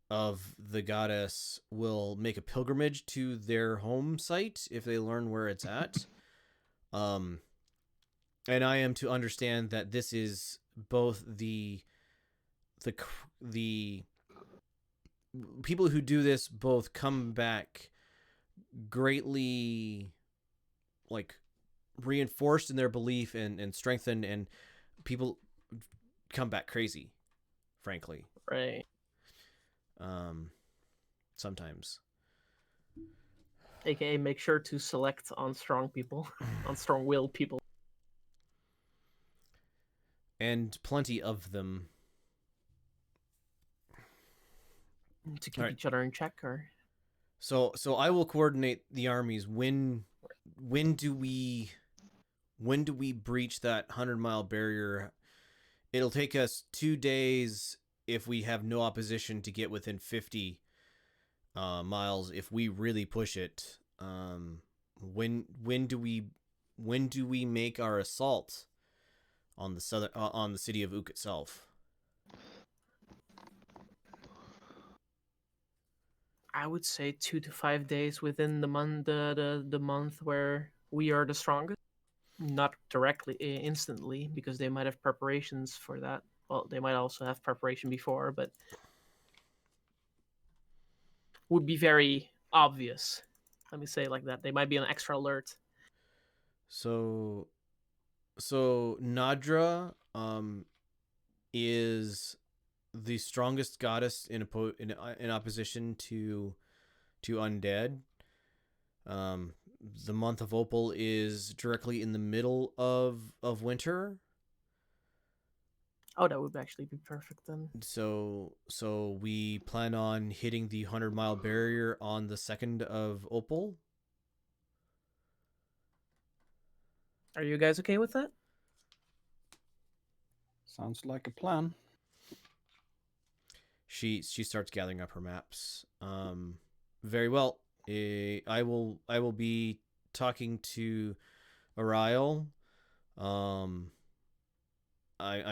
[SPEAKER 2] the goddess will make a pilgrimage to their home site if they learn where it's at. And I am to understand that this is both the people who do this both come back greatly like reinforced in their belief and strengthened, and people come back crazy, frankly.
[SPEAKER 3] Right.
[SPEAKER 2] Sometimes.
[SPEAKER 3] AKA make sure to select on strong people, on strong-willed people.
[SPEAKER 2] And plenty of them.
[SPEAKER 3] To keep each other in check, or...
[SPEAKER 2] So I will coordinate the armies when when do we breach that 100-mile barrier? It'll take us 2 days if we have no opposition to get within 50 miles if we really push it. When do we make our assault on the on the city of Ook itself?
[SPEAKER 3] I would say 2 to 5 days within the month, the month where we are the strongest. Not directly, instantly, because they might have preparations for that. Well, they might also have preparation before, but would be very obvious. Let me say it like that. They might be on extra alert.
[SPEAKER 2] So Nadra is the strongest goddess in opposition to undead. The month of Opal is directly in the middle of winter.
[SPEAKER 3] Oh, that would actually be perfect then.
[SPEAKER 2] So we plan on hitting the 100-mile barrier on the 2nd of Opal.
[SPEAKER 3] Are you guys okay with that?
[SPEAKER 6] Sounds like a plan.
[SPEAKER 2] She starts gathering up her maps. Very well. I will be talking to Ariel. I'm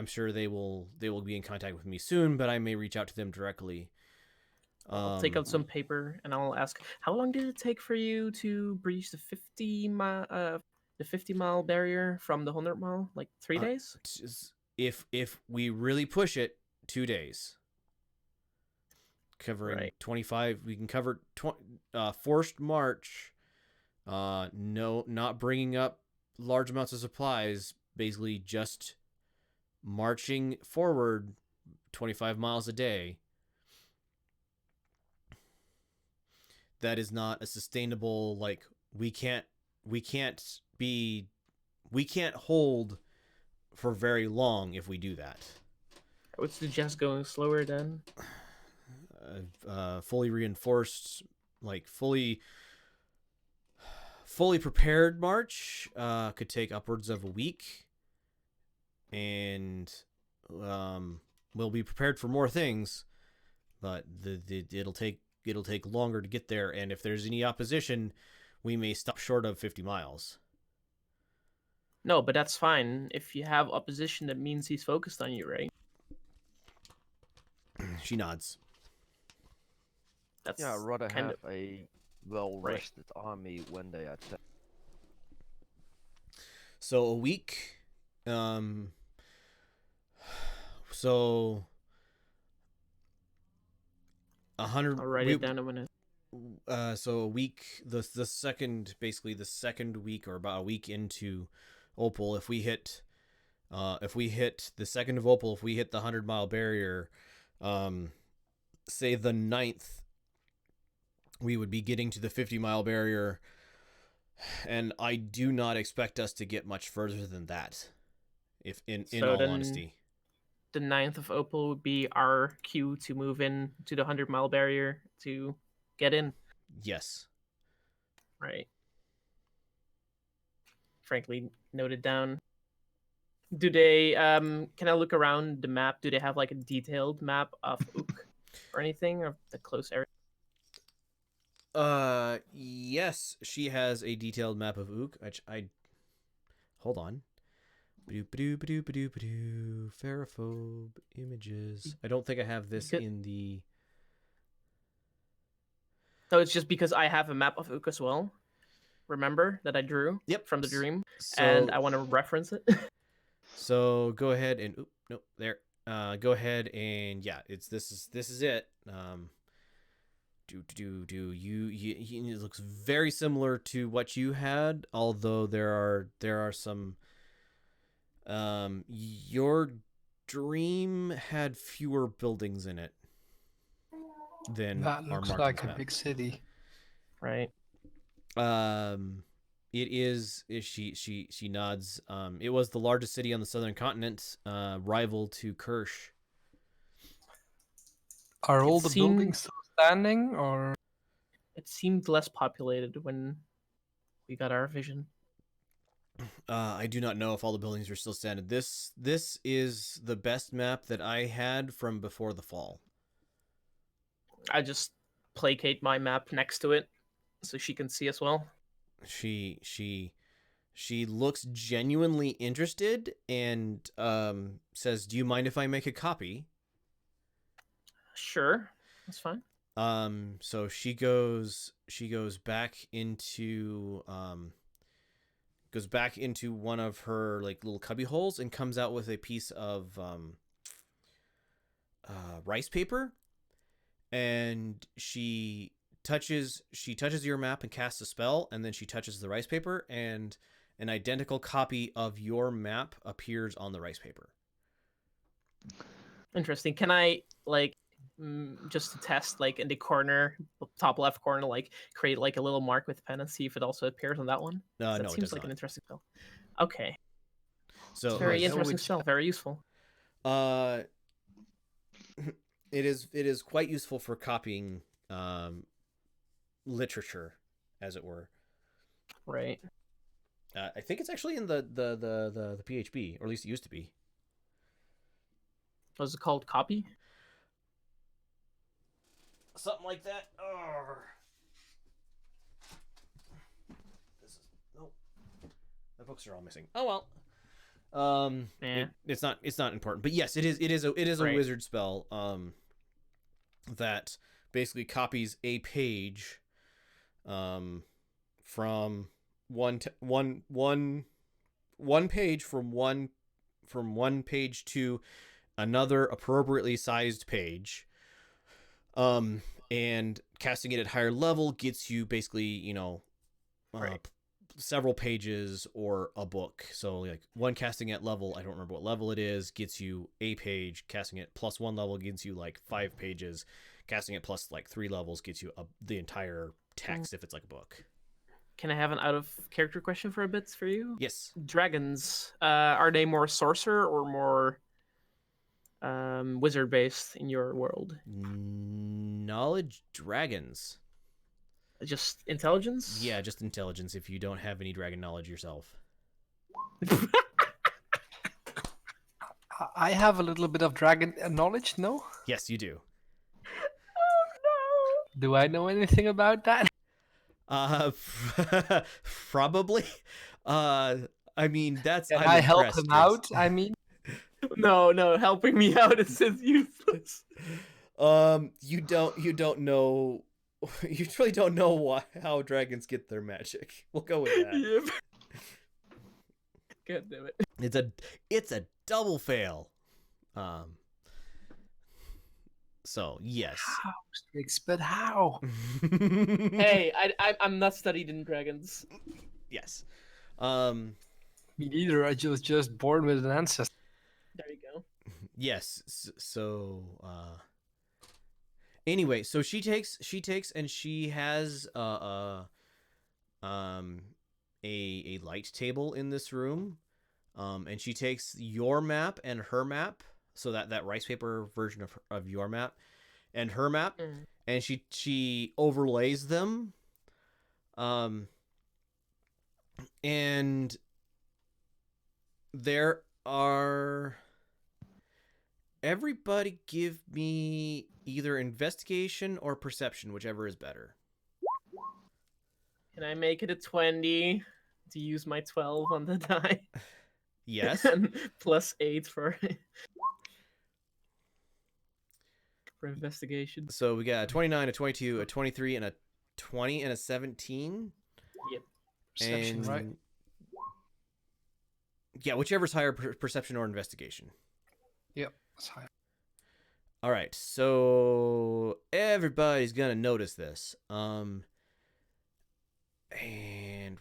[SPEAKER 2] sure they will be in contact with me soon, but I may reach out to them directly.
[SPEAKER 3] I'll take out some paper and I'll ask, how long did it take for you to breach the 50-mile barrier from the 100-mile? Like 3 days?
[SPEAKER 2] If we really push it, 2 days. Covering 25, we can cover forced march. No, not bringing up large amounts of supplies. Basically, just marching forward 25 miles a day. That is not a sustainable, like, we can't hold for very long if we do that.
[SPEAKER 3] I would suggest going slower then.
[SPEAKER 2] Fully reinforced, like fully prepared march could take upwards of a week, and we'll be prepared for more things, but it'll take longer to get there, and if there's any opposition, we may stop short of 50 miles.
[SPEAKER 3] No, but that's fine. If you have opposition, that means he's focused on you, right?
[SPEAKER 2] She nods.
[SPEAKER 3] That's
[SPEAKER 5] Yeah, I'd rather
[SPEAKER 3] kind
[SPEAKER 5] have a well-rested army when they attack.
[SPEAKER 2] So a week, so 100.
[SPEAKER 3] I'll write it down in a minute.
[SPEAKER 2] So a week, the second, basically the second week, or about a week into Opal, if we hit the 2nd of Opal, if we hit the 100-mile barrier, say the 9th, we would be getting to the 50-mile barrier, and I do not expect us to get much further than that, if in all honesty.
[SPEAKER 3] The 9th of Opal would be our cue to move in to the 100-mile barrier to get in.
[SPEAKER 2] Yes.
[SPEAKER 3] Right. Frankly, noted down. Do they, can I look around the map? Do they have like a detailed map of Ook or anything, of the close area?
[SPEAKER 2] Yes, she has a detailed map of Ook, which hold on. Ferrophobe images. I don't think I have this in the...
[SPEAKER 3] So it's just because I have a map of Ook as well. Remember that I drew from the dream, and I want to reference it.
[SPEAKER 2] So go ahead and go ahead and this is it. It looks very similar to what you had, although there are some. Your dream had fewer buildings in it than
[SPEAKER 8] that looks like a big city,
[SPEAKER 3] right?
[SPEAKER 2] It is. She nods. It was the largest city on the southern continent, rival to Kirsch.
[SPEAKER 8] Are all the buildings still standing, or
[SPEAKER 3] it seemed less populated when we got our vision.
[SPEAKER 2] I do not know if all the buildings are still standing. This is the best map that I had from before the fall.
[SPEAKER 3] I just placate my map next to it so she can see as well.
[SPEAKER 2] She looks genuinely interested and says, "Do you mind if I make a copy?"
[SPEAKER 3] Sure, that's fine.
[SPEAKER 2] So she goes back into one of her like little cubby holes and comes out with a piece of rice paper, and she touches your map and casts a spell, and then she touches the rice paper, and an identical copy of your map appears on the rice paper.
[SPEAKER 3] Interesting. Can I like just to test, like in the corner, top left corner, like create like a little mark with pen and see if it also appears on that one?
[SPEAKER 2] No,
[SPEAKER 3] That
[SPEAKER 2] it
[SPEAKER 3] seems
[SPEAKER 2] does
[SPEAKER 3] like
[SPEAKER 2] not.
[SPEAKER 3] an interesting spell. Okay,
[SPEAKER 2] So
[SPEAKER 3] very
[SPEAKER 8] know
[SPEAKER 3] interesting
[SPEAKER 8] which-
[SPEAKER 3] spell. Very useful.
[SPEAKER 2] it is quite useful for copying literature, as it were.
[SPEAKER 3] Right.
[SPEAKER 2] I think it's actually in the PHP, or at least it used to be.
[SPEAKER 3] Was it called copy?
[SPEAKER 2] Something like that. This is nope. The books are all missing. Oh well.
[SPEAKER 3] Yeah.
[SPEAKER 2] It's not important, but yes, it is a
[SPEAKER 3] Right.
[SPEAKER 2] wizard spell that basically copies a page from one page from one page to another appropriately sized page. And casting it at higher level gets you basically,
[SPEAKER 3] Right.
[SPEAKER 2] several pages or a book. So like one casting at level, I don't remember what level it is, gets you a page. Casting it plus one level gets you like 5 pages. Casting it plus like 3 levels gets you the entire text if it's like a book.
[SPEAKER 3] Can I have an out of character question for a bit for you?
[SPEAKER 2] Yes.
[SPEAKER 3] Dragons, are they more sorcerer or more wizard based in your world?
[SPEAKER 2] Knowledge dragons.
[SPEAKER 3] Just intelligence?
[SPEAKER 2] Yeah, just intelligence if you don't have any dragon knowledge yourself.
[SPEAKER 8] I have a little bit of dragon knowledge, no?
[SPEAKER 2] Yes, you do.
[SPEAKER 8] Do I know anything about that?
[SPEAKER 2] Probably. I mean, that's.
[SPEAKER 8] Can
[SPEAKER 2] I'm
[SPEAKER 8] I help
[SPEAKER 2] impressed,
[SPEAKER 8] him
[SPEAKER 2] yes.
[SPEAKER 8] out? I mean,
[SPEAKER 3] No, helping me out is useless.
[SPEAKER 2] You don't know. You really don't know how dragons get their magic. We'll go with that.
[SPEAKER 3] Yep. God damn it.
[SPEAKER 2] It's a double fail. So yes.
[SPEAKER 8] how, Strix, but how?
[SPEAKER 3] Hey, I'm not studied in dragons.
[SPEAKER 2] Yes.
[SPEAKER 8] Me neither. I was just born with an ancestor.
[SPEAKER 3] There you go.
[SPEAKER 2] Yes. So anyway, so she takes and she has a light table in this room. And she takes your map and her map, so that rice paper version of your map and her map, and she overlays them. And there are, everybody give me either investigation or perception, whichever is better.
[SPEAKER 3] Can I make it a 20 to use my 12 on the die?
[SPEAKER 2] Yes.
[SPEAKER 3] And plus 8 for investigation.
[SPEAKER 2] So we got a 29, a 22, a 23, and a 20, and a 17.
[SPEAKER 3] Yep.
[SPEAKER 8] Perception,
[SPEAKER 2] And
[SPEAKER 8] right?
[SPEAKER 2] yeah, whichever's higher, perception or investigation.
[SPEAKER 8] Yep, that's high.
[SPEAKER 2] All right, so everybody's gonna notice this. And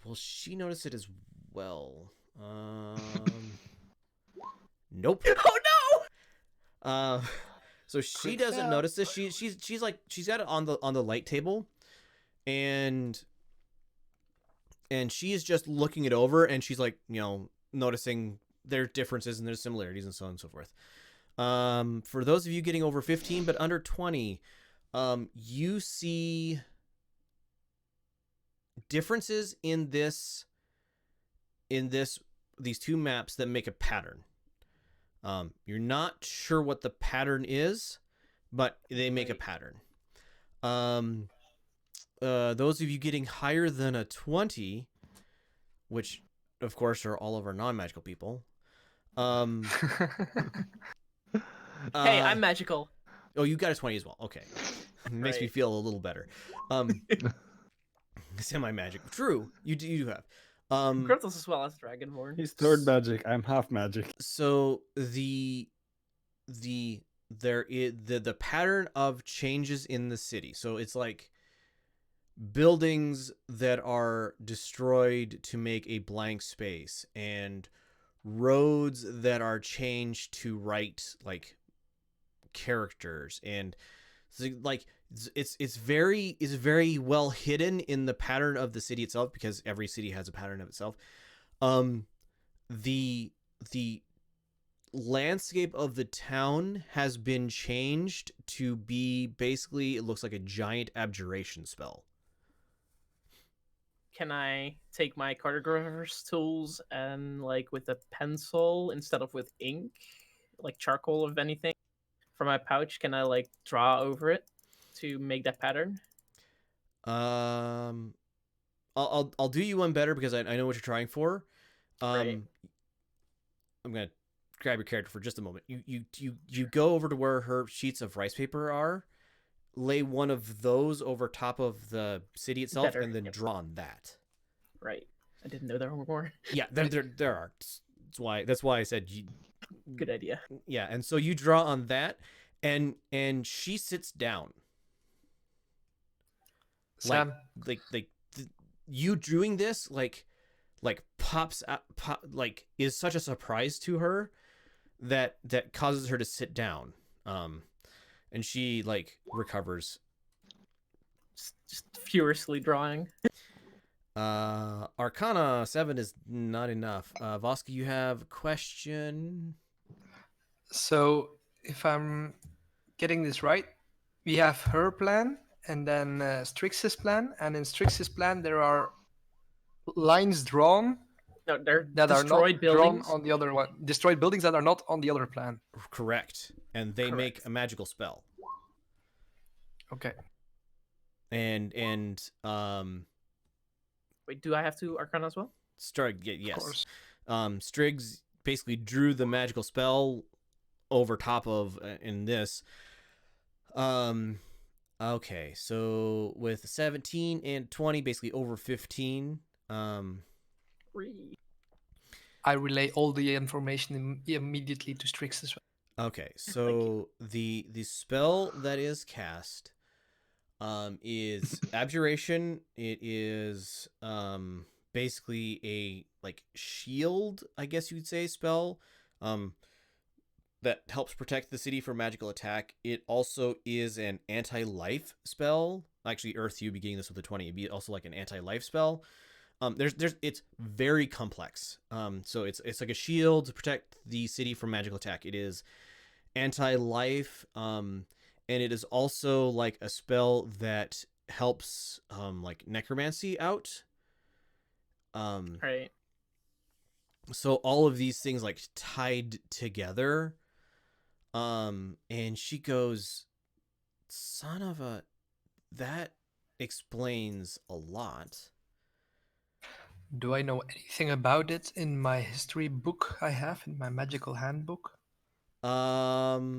[SPEAKER 2] will she notice it as well? Nope.
[SPEAKER 3] Oh no!
[SPEAKER 2] So she
[SPEAKER 8] Quick
[SPEAKER 2] doesn't
[SPEAKER 8] fail.
[SPEAKER 2] notice this. She's like, she's got it on the light table, and she's just looking it over, and she's like, noticing their differences and their similarities and so on and so forth. For those of you getting over 15 but under 20, you see differences in these two maps that make a pattern. You're not sure what the pattern is, but they make a pattern. Those of you getting higher than a 20, which of course are all of our non-magical people.
[SPEAKER 3] Hey, I'm magical.
[SPEAKER 2] Oh, you got a 20 as well. Okay. Makes me
[SPEAKER 3] Right.
[SPEAKER 2] feel a little better. Semi-magic. True. You do have.
[SPEAKER 3] Kratos as well as Dragonborn.
[SPEAKER 6] He's third magic. I'm half magic.
[SPEAKER 2] So the pattern of changes in the city. So it's like buildings that are destroyed to make a blank space, and roads that are changed to write like characters, and so, like it's very well hidden in the pattern of the city itself, because every city has a pattern of itself. The landscape of the town has been changed to be basically, it looks like a giant abjuration spell.
[SPEAKER 3] Can I take my cartographer's tools and, like, with a pencil instead of with ink, like charcoal of anything, from my pouch, can I, like, draw over it to make that pattern?
[SPEAKER 2] I'll do you one better, because I know what you're trying for.
[SPEAKER 3] Right.
[SPEAKER 2] I'm gonna grab your character for just a moment. You go over to where her sheets of rice paper are, lay one of those over top of the city itself,
[SPEAKER 3] Better,
[SPEAKER 2] and then
[SPEAKER 3] yep.
[SPEAKER 2] draw on that.
[SPEAKER 3] Right. I didn't know there were more.
[SPEAKER 2] Yeah, there are. That's why I said
[SPEAKER 3] Good idea.
[SPEAKER 2] Yeah, and so you draw on that, and she sits down.
[SPEAKER 8] Sam,
[SPEAKER 2] You doing this like pops out, is such a surprise to her that causes her to sit down. And she like recovers.
[SPEAKER 3] Just furiously drawing.
[SPEAKER 2] Arcana 7 is not enough. Voska, you have a question.
[SPEAKER 8] so if I'm getting this right, we have her plan and then Strix's plan, and in Strix's plan there are lines drawn
[SPEAKER 3] No, they're
[SPEAKER 8] that are not
[SPEAKER 3] destroyed buildings.
[SPEAKER 8] drawn on the other one. Destroyed buildings that are not on the other plan.
[SPEAKER 2] Correct. And they make
[SPEAKER 3] Correct.
[SPEAKER 2] a magical spell.
[SPEAKER 8] Okay.
[SPEAKER 2] And
[SPEAKER 3] Wait, do I have to Arcana as well?
[SPEAKER 2] yes.
[SPEAKER 8] Of course.
[SPEAKER 2] Striggs basically drew the magical spell over top of in this. Okay, so with 17 and 20, basically over 15.
[SPEAKER 8] I relay all the information immediately to Strix as well.
[SPEAKER 2] Okay, so the spell that is cast is abjuration. It is basically a like shield, I guess you'd say, spell that helps protect the city from magical attack. It also is an anti-life spell. Actually, Earth, you beginning this with a 20, it'd be also like an anti-life spell. It's very complex. So it's like a shield to protect the city from magical attack. It is anti-life, and it is also like a spell that helps like necromancy out.
[SPEAKER 3] Right.
[SPEAKER 2] So all of these things like tied together. And she goes, son of a, that explains a lot.
[SPEAKER 8] Do I know anything about it in my history book I have, in my magical handbook? That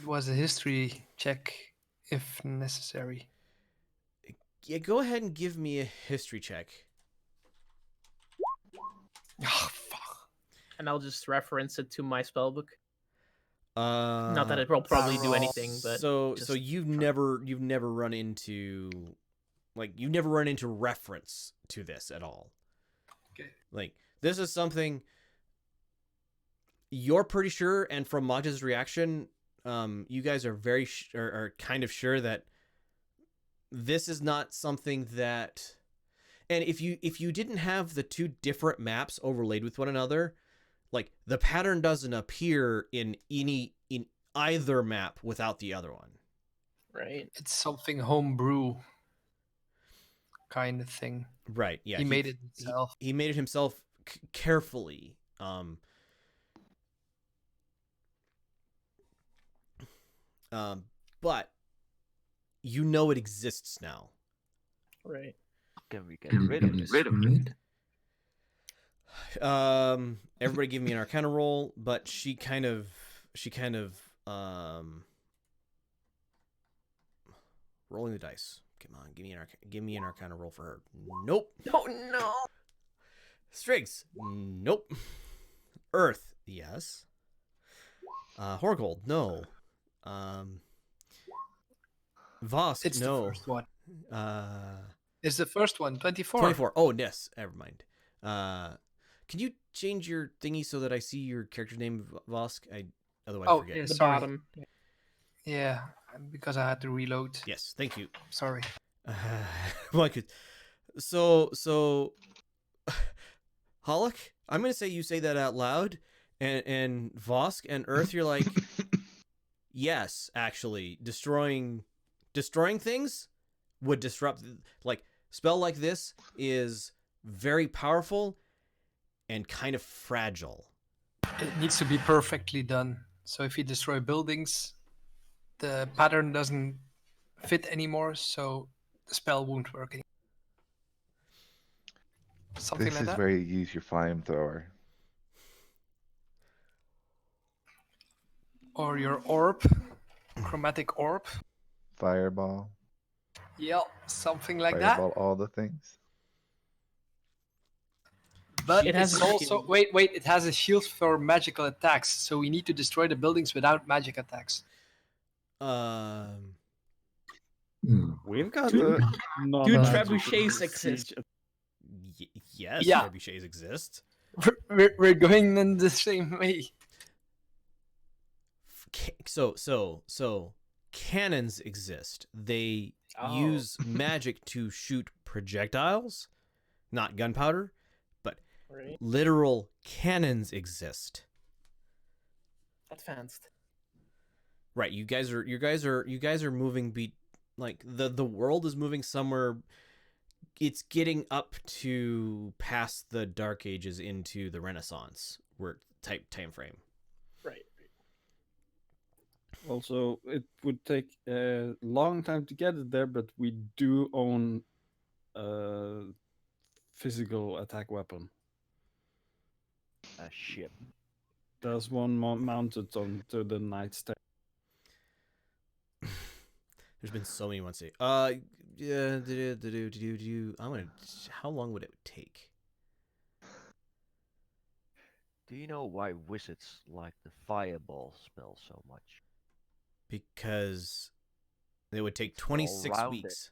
[SPEAKER 8] was a history check, if necessary.
[SPEAKER 2] Yeah, go ahead and give me a history check.
[SPEAKER 8] Oh, fuck.
[SPEAKER 3] And I'll just reference it to my spellbook.
[SPEAKER 2] Not
[SPEAKER 3] Not that it will probably do anything, but
[SPEAKER 2] so
[SPEAKER 3] just
[SPEAKER 2] you've never run into reference to this at all.
[SPEAKER 8] Okay.
[SPEAKER 2] Like, this is something you're pretty sure, and from Magda's reaction, you guys are very are kind of sure that this is not something that. And if you didn't have the two different maps overlaid with one another, like the pattern doesn't appear in either map without the other one.
[SPEAKER 3] right.
[SPEAKER 8] It's something homebrew. kind of thing.
[SPEAKER 2] Right. Yeah.
[SPEAKER 8] He made it himself.
[SPEAKER 2] He made it himself carefully. But you know it exists now.
[SPEAKER 3] Right.
[SPEAKER 5] Can we get
[SPEAKER 4] Can
[SPEAKER 5] rid
[SPEAKER 4] you
[SPEAKER 5] of it?
[SPEAKER 4] destroy it?
[SPEAKER 2] Everybody give me an Arcana roll, but she kind of rolling the dice. Come on, give me an Arcana roll for her. Nope.
[SPEAKER 3] Oh no.
[SPEAKER 2] Striggs. Nope. Earth. Yes. Horgold. No. Vosk.
[SPEAKER 8] It's
[SPEAKER 2] no.
[SPEAKER 8] the first one.
[SPEAKER 2] Uh,
[SPEAKER 8] It's the first one, 24.
[SPEAKER 2] 24. Oh, yes. Never mind. Can you change your thingy so that I see your character name, Vosk? I otherwise forget.
[SPEAKER 8] Yeah,
[SPEAKER 3] The
[SPEAKER 8] sorry.
[SPEAKER 3] bottom.
[SPEAKER 8] Yeah, because I had to reload.
[SPEAKER 2] Yes. Thank you.
[SPEAKER 8] Sorry.
[SPEAKER 2] Well, I could. So, Hollick, I'm gonna say you say that out loud, and Vosk and Earth, you're like, yes, actually, destroying things would disrupt. Like spell like this is very powerful and kind of fragile.
[SPEAKER 8] It needs to be perfectly done. So if you destroy buildings, the pattern doesn't fit anymore, so the spell won't work anymore. Something
[SPEAKER 7] This
[SPEAKER 8] like
[SPEAKER 7] is
[SPEAKER 8] that.
[SPEAKER 7] where you use your flamethrower.
[SPEAKER 8] Or your orb, chromatic orb.
[SPEAKER 7] Fireball.
[SPEAKER 8] Yeah, something like
[SPEAKER 7] Fireball all the things.
[SPEAKER 8] that. But
[SPEAKER 3] It has
[SPEAKER 8] it's
[SPEAKER 3] a
[SPEAKER 8] also
[SPEAKER 3] shield.
[SPEAKER 8] wait, it has a shield for magical attacks, so we need to destroy the buildings without magic attacks.
[SPEAKER 4] Hmm.
[SPEAKER 6] We've got
[SPEAKER 3] Two-
[SPEAKER 6] a not
[SPEAKER 3] two
[SPEAKER 6] magical
[SPEAKER 3] trebuchets
[SPEAKER 6] siege
[SPEAKER 3] exist.
[SPEAKER 2] Yes,
[SPEAKER 8] Yeah.
[SPEAKER 2] trebuchets exist.
[SPEAKER 8] We're going in the same way.
[SPEAKER 2] So cannons exist. They use magic to shoot projectiles, not gunpowder, but
[SPEAKER 3] Right.
[SPEAKER 2] literal cannons exist.
[SPEAKER 3] Advanced.
[SPEAKER 2] Right, you guys are moving like the world is moving somewhere. It's getting up to past the Dark Ages into the Renaissance time frame.
[SPEAKER 3] Right.
[SPEAKER 6] Also, it would take a long time to get it there, but we do own a physical attack weapon.
[SPEAKER 5] A ship.
[SPEAKER 6] There's one mounted onto the knight's tail.
[SPEAKER 2] There's been so many ones. Yeah. How long would it take?
[SPEAKER 5] Do you know why wizards like the fireball spell so much?
[SPEAKER 2] Because it would take 26
[SPEAKER 5] well-rounded.
[SPEAKER 2] weeks.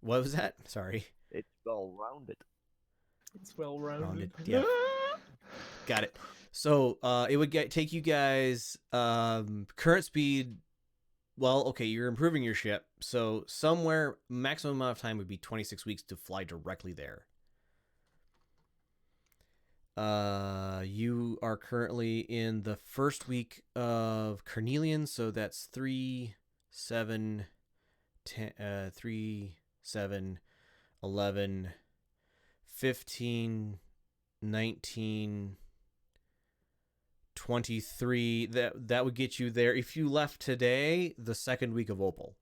[SPEAKER 2] What was that? Sorry.
[SPEAKER 5] It's well rounded.
[SPEAKER 3] It's well rounded.
[SPEAKER 2] Yeah. Got it. So it would take you guys current speed. Well, okay, you're improving your ship, so somewhere maximum amount of time would be 26 weeks to fly directly there. You are currently in the first week of Carnelian, so that's 3, 7, 10, 3, 7, 11, 15, 19, 23. That would get you there. If you left today, the second week of Opal,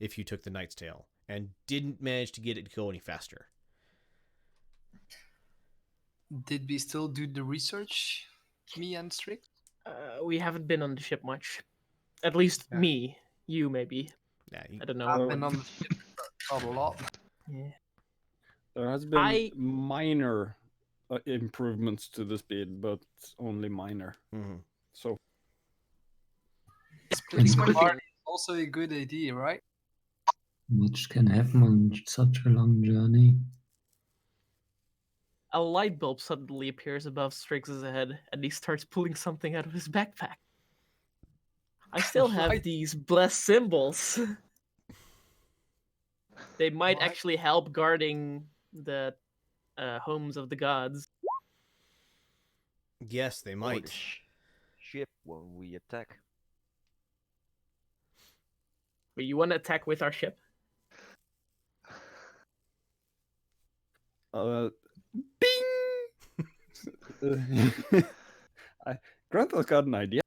[SPEAKER 2] if you took the Knight's Tale and didn't manage to get it to go any faster.
[SPEAKER 8] Did we still do the research, me and Strick?
[SPEAKER 3] We haven't been on the ship much. At least
[SPEAKER 8] Yeah.
[SPEAKER 3] me. You maybe.
[SPEAKER 2] Yeah,
[SPEAKER 3] I don't know.
[SPEAKER 8] I've been on the ship not a lot.
[SPEAKER 3] Yeah.
[SPEAKER 6] There has been
[SPEAKER 3] I-
[SPEAKER 6] minor improvements to the speed, but only minor.
[SPEAKER 2] Mhm.
[SPEAKER 6] So
[SPEAKER 8] Splitting the party is also a good idea, right?
[SPEAKER 4] Much can happen on such a long journey.
[SPEAKER 3] A light bulb suddenly appears above Strix's head, and he starts pulling something out of his backpack. I still have
[SPEAKER 8] Light-
[SPEAKER 3] these blessed symbols. They might
[SPEAKER 8] What?
[SPEAKER 3] actually help guarding the homes of the gods.
[SPEAKER 2] Yes, they
[SPEAKER 5] Or the
[SPEAKER 2] might.
[SPEAKER 5] ship when we attack.
[SPEAKER 3] But you want to attack with our ship?
[SPEAKER 6] Ding! Grandpa's got an idea.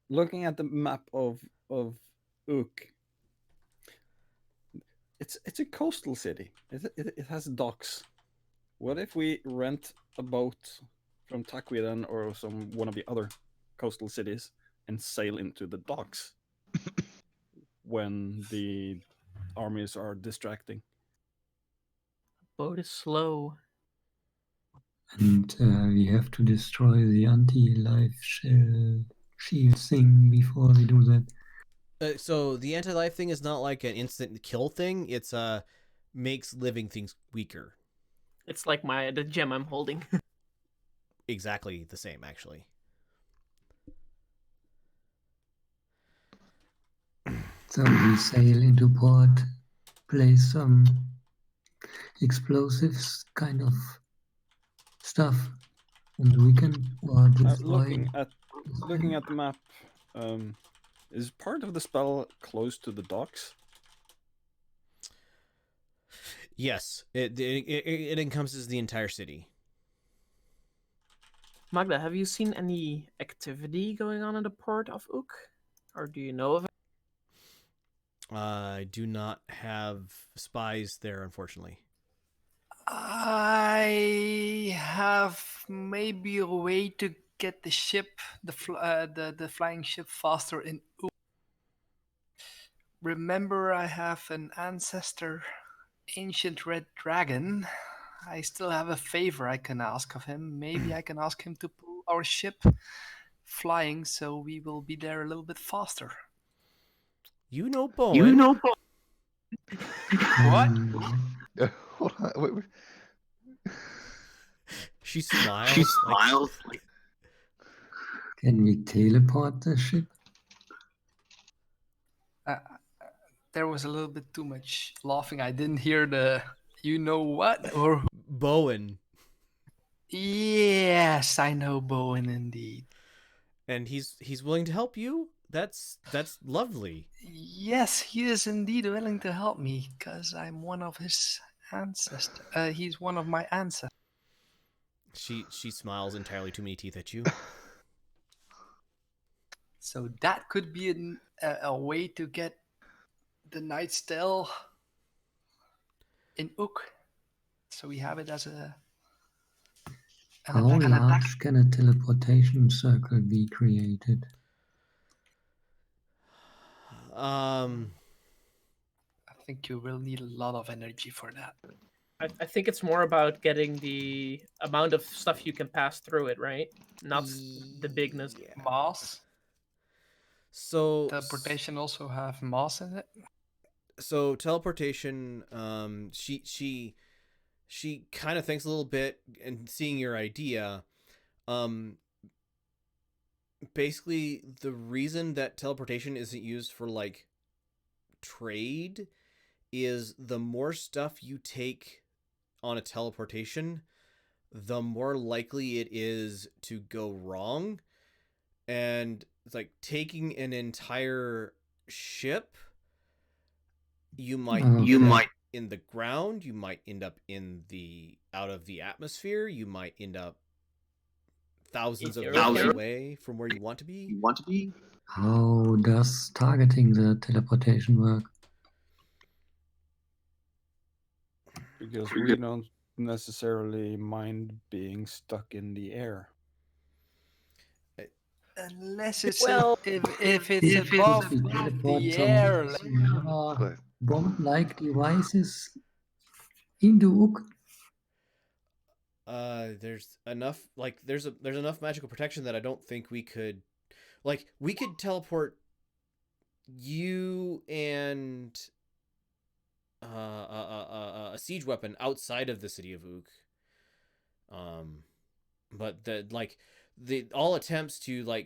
[SPEAKER 6] Looking at the map of Ook, it's a coastal city. It has docks. What if we rent a boat from Taquiden or one of the other coastal cities and sail into the docks when the armies are distracting?
[SPEAKER 3] Boat is slow.
[SPEAKER 4] And we have to destroy the anti-life shield thing before we do that.
[SPEAKER 2] So the anti-life thing is not like an instant kill thing. It's makes living things weaker.
[SPEAKER 3] It's like the gem I'm holding.
[SPEAKER 2] Exactly the same, actually.
[SPEAKER 4] So we sail into port, place some explosives kind of stuff on the weekend, or destroy.
[SPEAKER 6] Looking at the map, is part of the spell close to the docks?
[SPEAKER 2] Yes, it encompasses the entire city.
[SPEAKER 3] Magda, have you seen any activity going on in the port of Ook? Or do you know of it?
[SPEAKER 2] I do not have spies there, unfortunately.
[SPEAKER 8] I have maybe a way to get the ship, the flying ship, faster in Ook. Remember, I have an ancestor, ancient red dragon. I still have a favor I can ask of him. Maybe I can ask him to pull our ship flying, so we will be there a little bit faster.
[SPEAKER 2] You know Bowen.
[SPEAKER 8] What?
[SPEAKER 7] Hold on. Wait.
[SPEAKER 2] She smiles. Like...
[SPEAKER 4] Can we teleport the ship?
[SPEAKER 8] There was a little bit too much laughing. I didn't hear the you know what or
[SPEAKER 2] Bowen.
[SPEAKER 8] Yes, I know Bowen indeed.
[SPEAKER 2] And he's willing to help you? That's lovely.
[SPEAKER 8] Yes, he is indeed willing to help me because I'm one of his ancestors. He's one of my ancestors.
[SPEAKER 2] She smiles entirely too many teeth at you.
[SPEAKER 8] So that could be a way to get the Knight's Tale in Ook. So we have it as a...
[SPEAKER 4] How large can a teleportation circle be created?
[SPEAKER 8] I think you will need a lot of energy for that.
[SPEAKER 3] I think it's more about getting the amount of stuff you can pass through it, right? Not the bigness.
[SPEAKER 8] Mass.
[SPEAKER 2] So
[SPEAKER 8] teleportation also have mass in it.
[SPEAKER 2] So teleportation, she kind of thinks a little bit, and seeing your idea, basically the reason that teleportation isn't used for like trade is the more stuff you take on a teleportation, the more likely it is to go wrong. And it's like taking an entire ship, you might in the ground, you might end up out of the atmosphere, you might end up thousands of miles away from where you want to be.
[SPEAKER 4] How does targeting the teleportation work?
[SPEAKER 6] Because we don't necessarily mind being stuck in the air.
[SPEAKER 8] Unless it's if it's above the air.
[SPEAKER 4] Bomb-like devices into Ook.
[SPEAKER 2] There's enough there's enough magical protection that I don't think we could teleport you and a siege weapon outside of the city of Ook. But all attempts to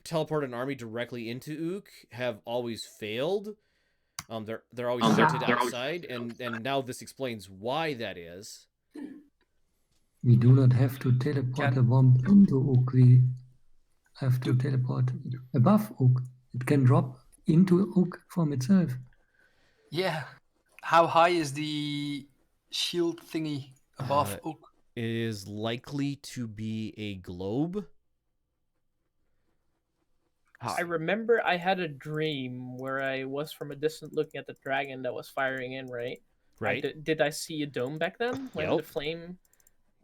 [SPEAKER 2] teleport an army directly into Ook have always failed. They're always sent outside, and now this explains why that is.
[SPEAKER 4] We do not have to teleport a bomb into Ook. We have to teleport above Ook. It can drop into Ook from itself.
[SPEAKER 8] Yeah. How high is the shield thingy above Ook?
[SPEAKER 2] It is likely to be a globe.
[SPEAKER 3] I remember I had a dream where I was from a distance looking at the dragon that was firing in, right?
[SPEAKER 2] Right.
[SPEAKER 3] Did I see a dome back then when the flame?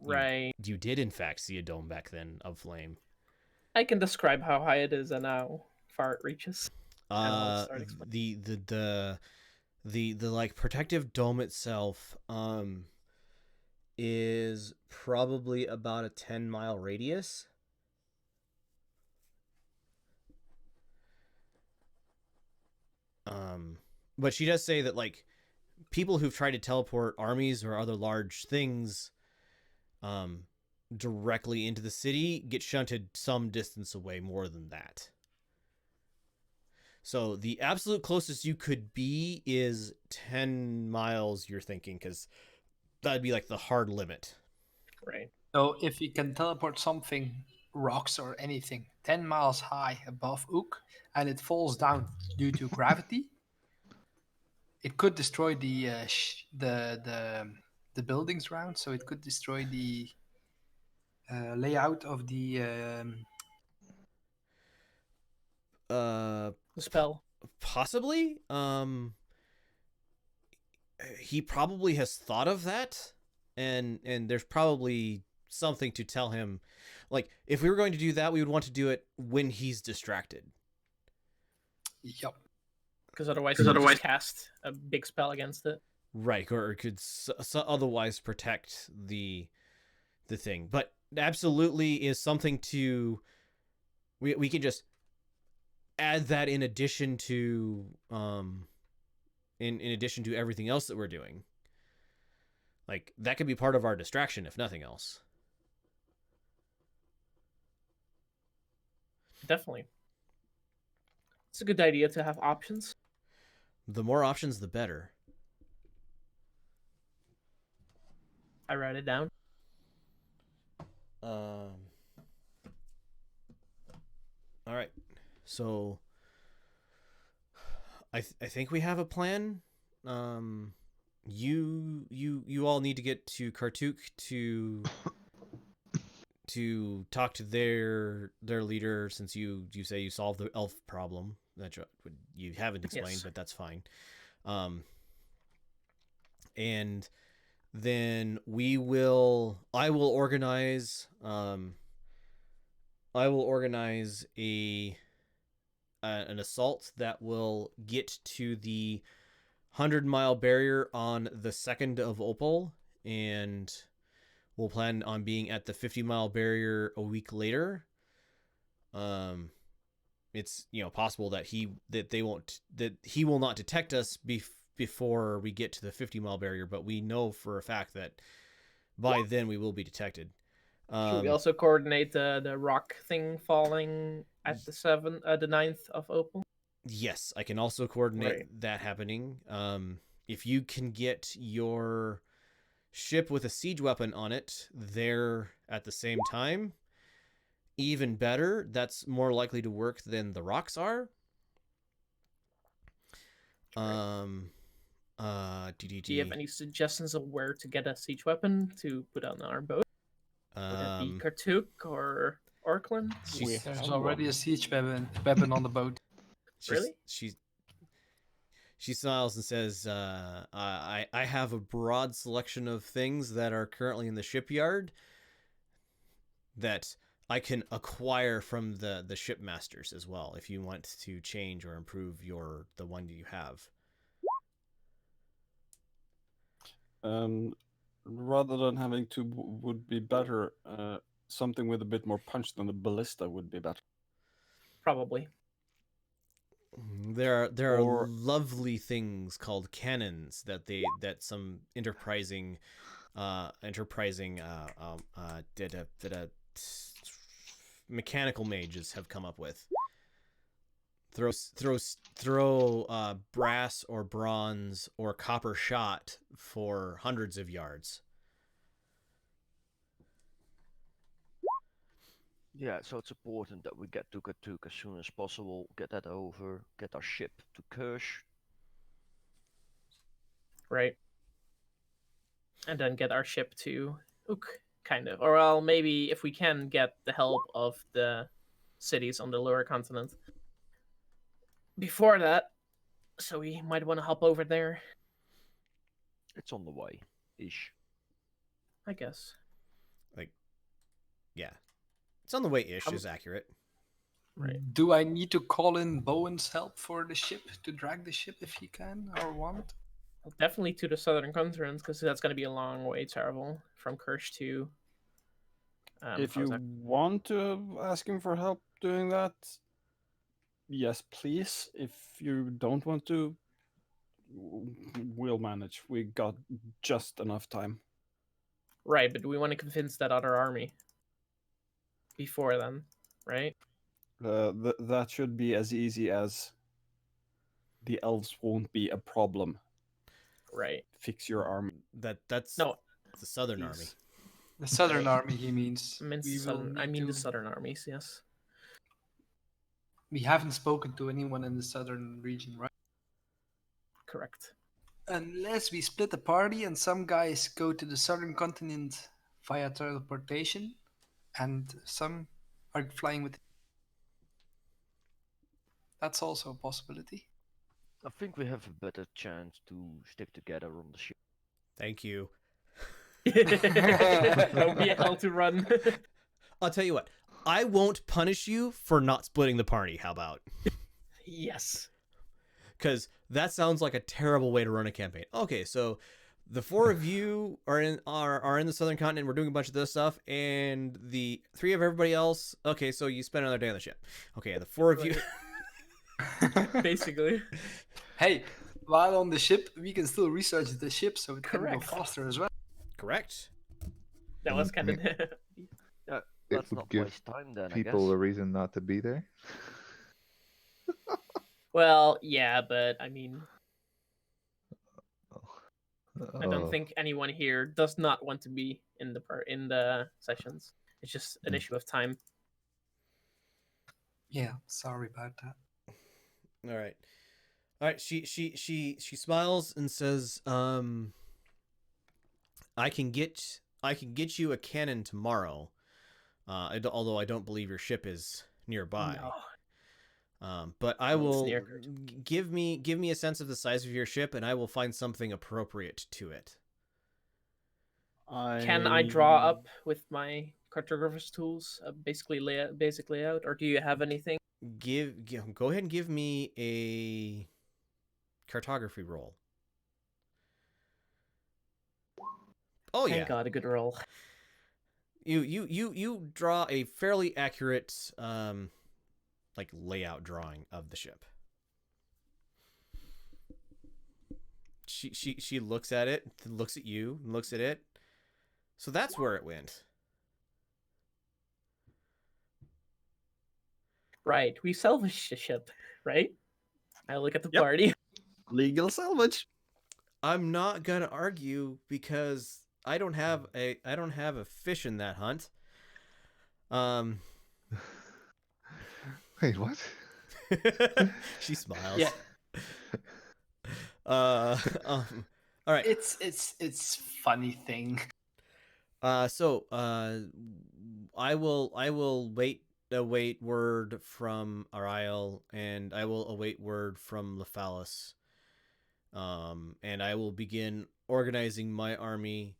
[SPEAKER 3] Right.
[SPEAKER 2] You did in fact see a dome back then of flame.
[SPEAKER 3] I can describe how high it is and how far it reaches.
[SPEAKER 2] The like protective dome itself is probably about a 10-mile radius. But she does say that like people who've tried to teleport armies or other large things directly into the city get shunted some distance away more than that. So the absolute closest you could be is 10 miles, you're thinking, because that'd be like the hard limit.
[SPEAKER 3] Right.
[SPEAKER 8] So if you can teleport something, rocks or anything, 10 miles high above Ook, and it falls down due to gravity, it could destroy the buildings around. So it could destroy the layout of the
[SPEAKER 3] spell.
[SPEAKER 2] Possibly. He probably has thought of that, and there's probably something to tell him. Like, if we were going to do that, we would want to do it when he's distracted.
[SPEAKER 8] Yep.
[SPEAKER 3] Because otherwise, just cast a big spell against it.
[SPEAKER 2] Right, or it could otherwise protect the thing. But absolutely is something to... We can just add that in addition to... in addition to everything else that we're doing. Like, that could be part of our distraction, if nothing else.
[SPEAKER 3] Definitely. It's a good idea to have options.
[SPEAKER 2] The more options, the better.
[SPEAKER 3] I write it down.
[SPEAKER 2] All right. So I think we have a plan. You all need to get to Kartuk to talk to their leader, since you say you solved the elf problem that you haven't explained, yes. But that's fine. And then I will organize an assault that will get to the 100-mile barrier on the 2nd of Opal, and we'll plan on being at the 50-mile barrier a week later. It's possible that he will not detect us before we get to the 50-mile barrier, but we know for a fact that by then we will be detected.
[SPEAKER 3] Should we also coordinate the rock thing falling at the 9th of Opal?
[SPEAKER 2] Yes, I can also coordinate that happening. If you can get your ship with a siege weapon on it there at the same time, even better. That's more likely to work than the rocks are. Do
[SPEAKER 3] you have any suggestions of where to get a siege weapon to put on our boat? Would it be Kartuk or Orkland?
[SPEAKER 8] There's already a siege weapon on the boat.
[SPEAKER 3] Really?
[SPEAKER 2] She smiles and says, I have a broad selection of things that are currently in the shipyard that I can acquire from the shipmasters as well, if you want to change or improve the one you have.
[SPEAKER 6] Rather than having two would be better. Something with a bit more punch than the ballista would be better.
[SPEAKER 3] Probably.
[SPEAKER 2] There are lovely things called cannons that some enterprising mechanical mages have come up with. Throw brass or bronze or copper shot for hundreds of yards.
[SPEAKER 5] Yeah, so it's important that we get to Kartuk as soon as possible, get that over, get our ship to Kirsch.
[SPEAKER 3] right? And then get our ship to Ook, kind of. Or well, maybe if we can get the help of the cities on the lower continent before that. So we might want to hop over there,
[SPEAKER 5] It's on the way, ish.
[SPEAKER 3] I guess.
[SPEAKER 2] Like, yeah, it's on the way. Ish is accurate.
[SPEAKER 3] Right.
[SPEAKER 8] Do I need to call in Bowen's help for the ship to drag the ship if he can or want?
[SPEAKER 3] Definitely to the southern continent, because that's going to be a long way travel from Kirsch to.
[SPEAKER 6] If you want to ask him for help doing that, yes, please. If you don't want to, we'll manage. We got just enough time.
[SPEAKER 3] Right, but we want to convince that other army before then, right?
[SPEAKER 6] That should be as easy as the elves won't be a problem.
[SPEAKER 3] Right.
[SPEAKER 6] Fix your army.
[SPEAKER 2] That's
[SPEAKER 3] No,
[SPEAKER 2] the southern army.
[SPEAKER 8] The southern army, he means.
[SPEAKER 3] I mean, the southern armies, yes.
[SPEAKER 8] We haven't spoken to anyone in the southern region, right?
[SPEAKER 3] Correct.
[SPEAKER 8] Unless we split the party and some guys go to the southern continent via teleportation, and some are flying with. That's also a possibility.
[SPEAKER 5] I think we have a better chance to stick together on the ship.
[SPEAKER 2] Thank you.
[SPEAKER 3] That would be a hell to run.
[SPEAKER 2] I'll tell you what. I won't punish you for not splitting the party. How about?
[SPEAKER 3] Yes.
[SPEAKER 2] Because that sounds like a terrible way to run a campaign. Okay, so the 4 of you are in the southern continent. We're doing a bunch of this stuff, and the 3 of everybody else. Okay, so you spend another day on the ship. Okay, the 4 of you.
[SPEAKER 3] Basically.
[SPEAKER 8] Hey, while on the ship, we can still research the ship, so it can go
[SPEAKER 3] Correct.
[SPEAKER 8] faster as well.
[SPEAKER 2] Correct.
[SPEAKER 3] That was kind of.
[SPEAKER 5] Let's
[SPEAKER 7] would
[SPEAKER 5] not
[SPEAKER 7] give
[SPEAKER 5] waste time then,
[SPEAKER 7] People
[SPEAKER 5] I
[SPEAKER 7] a
[SPEAKER 5] guess.
[SPEAKER 7] reason not to be there.
[SPEAKER 3] Well, yeah, but I mean, I don't
[SPEAKER 7] Oh,
[SPEAKER 3] think anyone here does not want to be in the sessions. It's just an issue of time.
[SPEAKER 8] Yeah, sorry about that.
[SPEAKER 2] All right. She smiles and says, I can get you a cannon tomorrow. Although I don't believe your ship is nearby.
[SPEAKER 3] No.
[SPEAKER 2] But I
[SPEAKER 3] Well, it's
[SPEAKER 2] will
[SPEAKER 3] near Kurt.
[SPEAKER 2] give me a sense of the size of your ship, and I will find something appropriate to it.
[SPEAKER 3] Can I draw up with my cartographer's tools basic layout, or do you have anything?
[SPEAKER 2] Go ahead and give me a cartography roll. Oh yeah.
[SPEAKER 3] Thank God, a good roll.
[SPEAKER 2] You draw a fairly accurate like layout drawing of the ship. She looks at it, looks at you, looks at it. So that's where it went.
[SPEAKER 3] Right, we salvaged the ship, right? I look at the
[SPEAKER 6] Yep.
[SPEAKER 3] party.
[SPEAKER 6] Legal salvage.
[SPEAKER 2] I'm not gonna argue because I don't have a fish in that hunt.
[SPEAKER 7] wait, what?
[SPEAKER 2] She smiles.
[SPEAKER 8] Yeah.
[SPEAKER 2] All right.
[SPEAKER 8] It's funny thing.
[SPEAKER 2] So I will await word from Ariel, and I will await word from Lephalis. And I will begin organizing my army.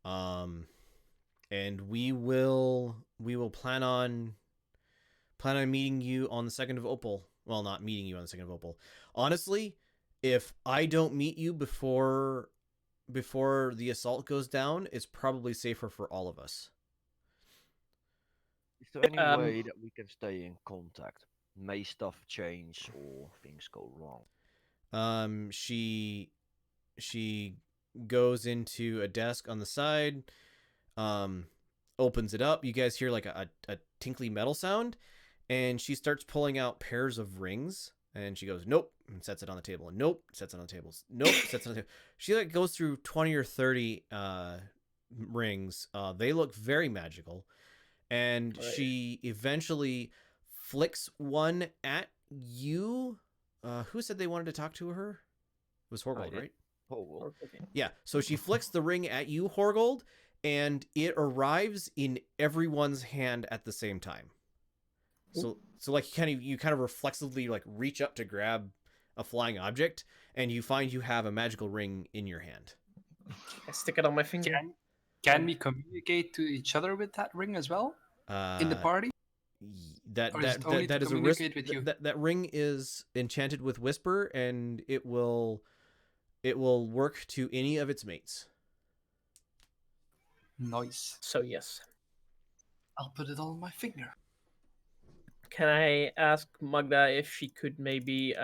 [SPEAKER 2] And we will plan on meeting you on the 2nd of Opal. Well, not meeting you on the 2nd of Opal. Honestly, if I don't meet you before the assault goes down, it's probably safer for all of us.
[SPEAKER 5] Is there any way that we can stay in contact? May stuff change or things go wrong?
[SPEAKER 2] She goes into a desk on the side, opens it up. You guys hear like a tinkly metal sound, and she starts pulling out pairs of rings, and she goes, nope, and sets it on the table, and nope, sets it on the table, nope, sets it on the table. She like goes through 20 or 30 rings. They look very magical, and she eventually flicks one at you. Who said they wanted to talk to her? It was Horgold, right?
[SPEAKER 5] Oh,
[SPEAKER 3] Okay.
[SPEAKER 2] Yeah, so she flicks the ring at you, Horgold, and it arrives in everyone's hand at the same time. So like you kind of reflexively like reach up to grab a flying object, and you find you have a magical ring in your hand.
[SPEAKER 3] I stick it on my finger.
[SPEAKER 8] Can we communicate to each other with that ring as well in the party? Or is it only to
[SPEAKER 2] That is a
[SPEAKER 8] communicate with you?
[SPEAKER 2] That ring is enchanted with whisper, and it will work to any of its mates.
[SPEAKER 8] Nice.
[SPEAKER 3] So yes.
[SPEAKER 8] I'll put it on my finger.
[SPEAKER 3] Can I ask Magda if she could maybe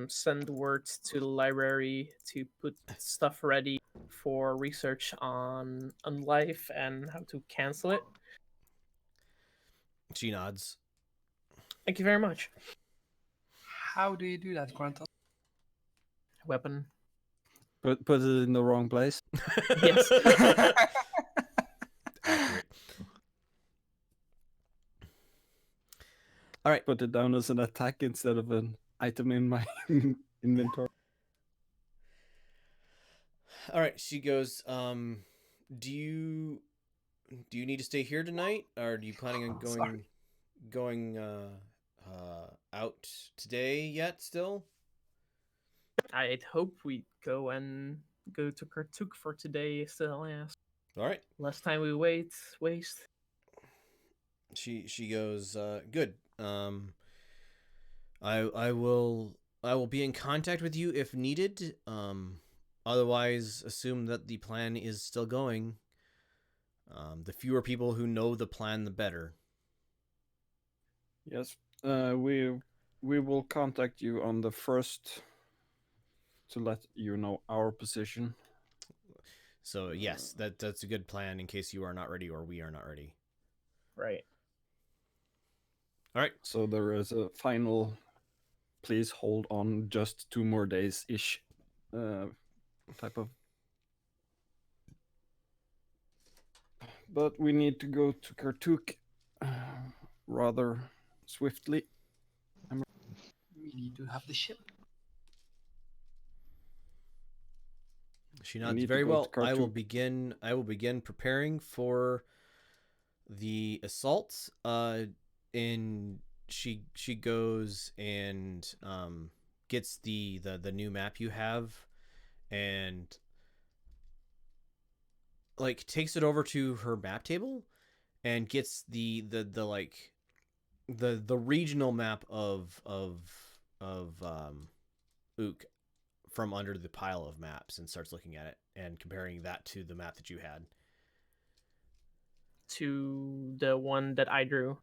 [SPEAKER 3] send words to the library to put stuff ready for research on life and how to cancel it?
[SPEAKER 2] She nods.
[SPEAKER 3] Thank you very much.
[SPEAKER 8] How do you do that, Quantum?
[SPEAKER 3] Weapon.
[SPEAKER 6] Put it in the wrong place.
[SPEAKER 3] Yes.
[SPEAKER 2] Accurate. All right.
[SPEAKER 6] Put it down as an attack instead of an item in my inventory.
[SPEAKER 2] All right. She goes. Do you need to stay here tonight, or are you planning on going out today yet? Still.
[SPEAKER 3] I'd hope we'd go to Kartuk for today still, yes.
[SPEAKER 2] All right.
[SPEAKER 3] Less time we waste.
[SPEAKER 2] She goes, good. I will be in contact with you if needed. Otherwise, assume that the plan is still going. The fewer people who know the plan, the better.
[SPEAKER 6] Yes. We will contact you on the 1st to let you know our position.
[SPEAKER 2] So yes, that's a good plan in case you are not ready or we are not ready.
[SPEAKER 3] Right.
[SPEAKER 2] All right.
[SPEAKER 6] So there is a final, please hold on just 2 more days-ish type of. But we need to go to Kartuk rather swiftly.
[SPEAKER 8] We need to have the ship.
[SPEAKER 2] She nods very well. I will begin preparing for the assault. And she goes and gets the new map you have, and like takes it over to her map table and gets the regional map of Ook from under the pile of maps and starts looking at it and comparing that to the map that you had.
[SPEAKER 3] To the one that I drew.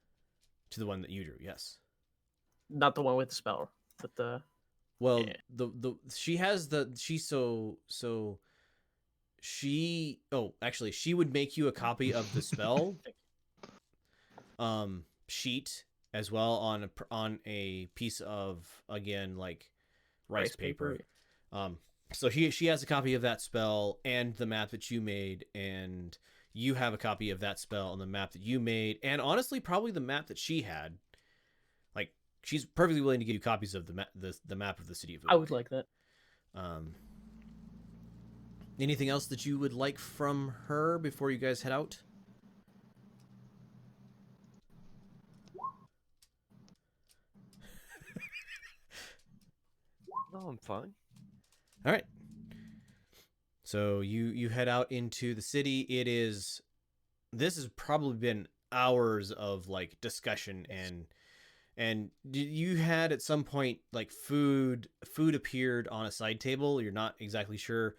[SPEAKER 2] To the one that you drew, yes.
[SPEAKER 3] Not the one with the spell, but the.
[SPEAKER 2] Well,
[SPEAKER 3] yeah.
[SPEAKER 2] She has the she actually she would make you a copy of the spell sheet as well on a piece of, again, like rice paper. So she has a copy of that spell and the map that you made, and you have a copy of that spell and the map that you made, and honestly probably the map that she had. Like, she's perfectly willing to give you copies of the map of the city of Ook.
[SPEAKER 3] I would like that.
[SPEAKER 2] Anything else that you would like from her before you guys head out?
[SPEAKER 5] no, I'm fine.
[SPEAKER 2] All right. So you head out into the city. This has probably been hours of like discussion, and you had at some point like food appeared on a side table. You're not exactly sure,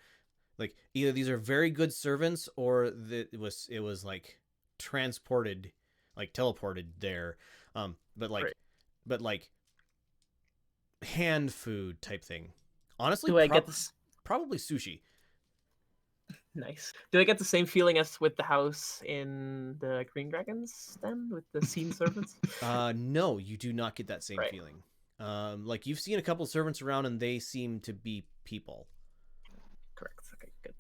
[SPEAKER 2] like either these are very good servants or that it was like transported, like teleported there. But like hand food type thing. Honestly,
[SPEAKER 3] Do I get this?
[SPEAKER 2] Probably sushi.
[SPEAKER 3] Nice. Do I get the same feeling as with the house in the Green Dragons then, with the scene servants?
[SPEAKER 2] No, you do not get that same feeling. Like you've seen a couple servants around and they seem to be people.
[SPEAKER 3] Correct. Okay, good.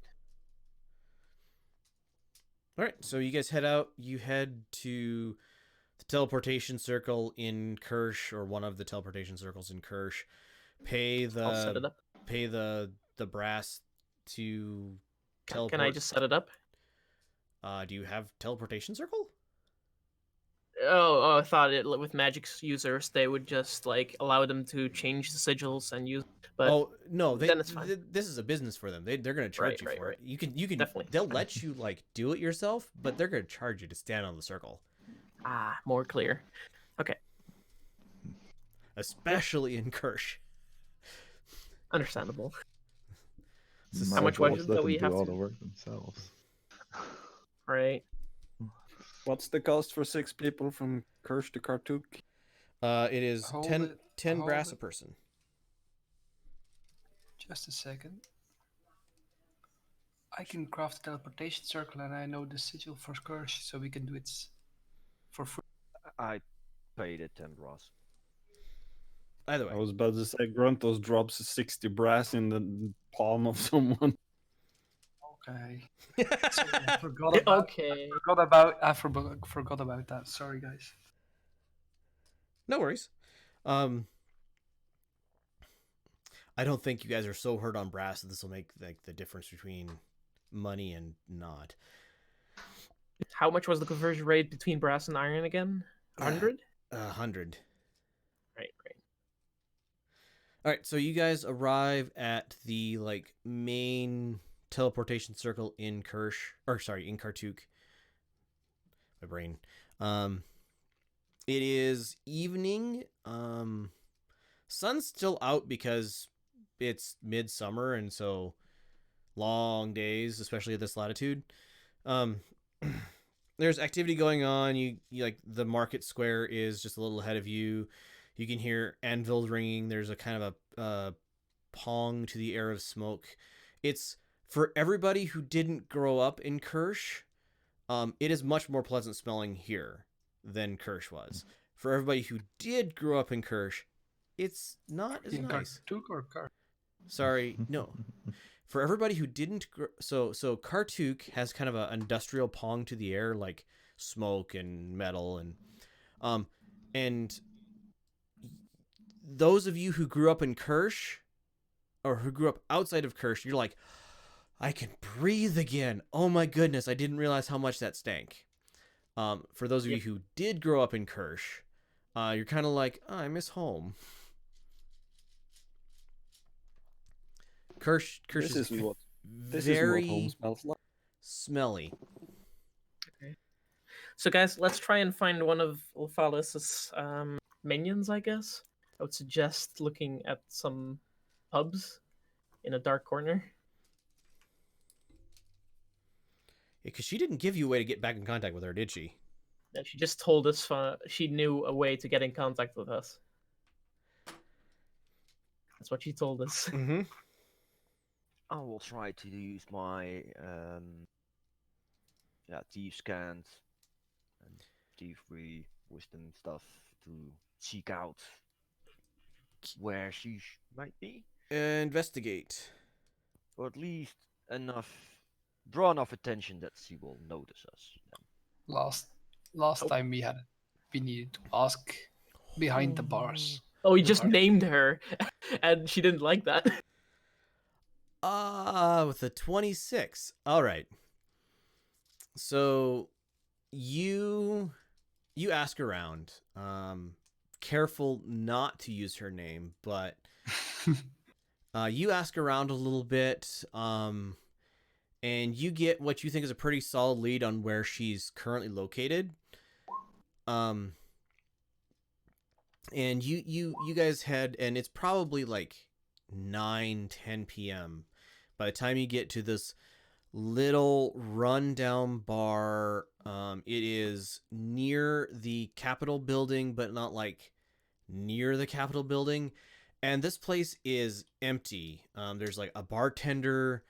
[SPEAKER 2] All right, so you guys head out. You head to the teleportation circle in Kirsch, or one of the teleportation circles in Kirsch. I'll set it up. Pay the brass to
[SPEAKER 3] Can
[SPEAKER 2] teleport.
[SPEAKER 3] I just set it up?
[SPEAKER 2] Do you have teleportation circle?
[SPEAKER 3] Oh, I thought it with magic users they would just like allow them to change the sigils and use. But
[SPEAKER 2] Oh no,
[SPEAKER 3] then it's fine.
[SPEAKER 2] this is a business for them. They're gonna charge
[SPEAKER 3] Right,
[SPEAKER 2] you for
[SPEAKER 3] right.
[SPEAKER 2] it. You can
[SPEAKER 3] Definitely.
[SPEAKER 2] they'll let you like do it yourself, but they're gonna charge you to stand on the circle.
[SPEAKER 3] More clear. Okay,
[SPEAKER 2] Especially in Kirsch.
[SPEAKER 3] understandable.
[SPEAKER 7] Might
[SPEAKER 3] much
[SPEAKER 7] as well
[SPEAKER 3] budget
[SPEAKER 7] just let
[SPEAKER 3] do
[SPEAKER 7] them
[SPEAKER 3] we
[SPEAKER 7] do
[SPEAKER 3] have
[SPEAKER 7] all
[SPEAKER 3] to-
[SPEAKER 7] the work themselves.
[SPEAKER 3] Right.
[SPEAKER 6] What's the cost for 6 people from Kirsch to Kartuk?
[SPEAKER 2] It is
[SPEAKER 8] Hold
[SPEAKER 2] 10
[SPEAKER 8] hold
[SPEAKER 2] brass a
[SPEAKER 8] it.
[SPEAKER 2] person.
[SPEAKER 8] Just a second. I can craft a teleportation circle, and I know the sigil for Scourge, so we can do it for free.
[SPEAKER 5] I paid it 10 brass.
[SPEAKER 2] Either way.
[SPEAKER 6] I was about to say Gruntos drops 60 brass in the palm of someone.
[SPEAKER 8] Okay. Sorry, I forgot about.
[SPEAKER 3] Okay.
[SPEAKER 8] I forgot about that. Sorry, guys.
[SPEAKER 2] No worries. I don't think you guys are so hurt on brass that this will make like the difference between money and not.
[SPEAKER 3] How much was the conversion rate between brass and iron again? 100.
[SPEAKER 2] 100.
[SPEAKER 3] Right.
[SPEAKER 2] All right, so you guys arrive at the like main teleportation circle in in Kartuk. My brain. It is evening. Sun's still out because it's midsummer, and so long days, especially at this latitude. There's activity going on. You like the market square is just a little ahead of you. You can hear anvils ringing. There's a kind of a pong to the air of smoke. It's for everybody who didn't grow up in Kirsch. It is much more pleasant smelling here than Kirsch was. For everybody who did grow up in Kirsch, it's not as
[SPEAKER 8] In
[SPEAKER 2] nice.
[SPEAKER 8] Kartuk or Kar?
[SPEAKER 2] Sorry, no. For everybody who didn't, so Kartuk has kind of an industrial pong to the air, like smoke and metal, and those of you who grew up in Kirsch, or who grew up outside of Kirsch, you're like, I can breathe again. Oh my goodness, I didn't realize how much that stank. For those of you who did grow up in Kirsch, you're kind of like, oh, I miss home. Kirsch
[SPEAKER 6] This
[SPEAKER 2] is
[SPEAKER 6] isn't what
[SPEAKER 2] very
[SPEAKER 6] home smells like.
[SPEAKER 2] smelly.
[SPEAKER 3] Okay. So guys, let's try and find one of Ulfalis's minions, I guess. I would suggest looking at some pubs in a dark corner.
[SPEAKER 2] Because she didn't give you a way to get back in contact with her, did she?
[SPEAKER 3] And she just told us she knew a way to get in contact with us. That's what she told us.
[SPEAKER 2] Mm-hmm.
[SPEAKER 5] I will try to use my thief scans and thievery wisdom stuff to seek out where she might be,
[SPEAKER 2] Investigate.
[SPEAKER 5] or at least draw enough attention that she will notice us.
[SPEAKER 8] Last time we needed to ask behind the bars.
[SPEAKER 3] Oh, we
[SPEAKER 8] The
[SPEAKER 3] just
[SPEAKER 8] bar.
[SPEAKER 3] named her, and she didn't like that.
[SPEAKER 2] With a 26. All right. So you ask around. Careful not to use her name, but you ask around a little bit. And you get what you think is a pretty solid lead on where she's currently located. And you guys head, and it's probably like 9-10 p.m. by the time you get to this little rundown bar. It is near the Capitol building, but not like near the Capitol building. And this place is empty. There's like a bartender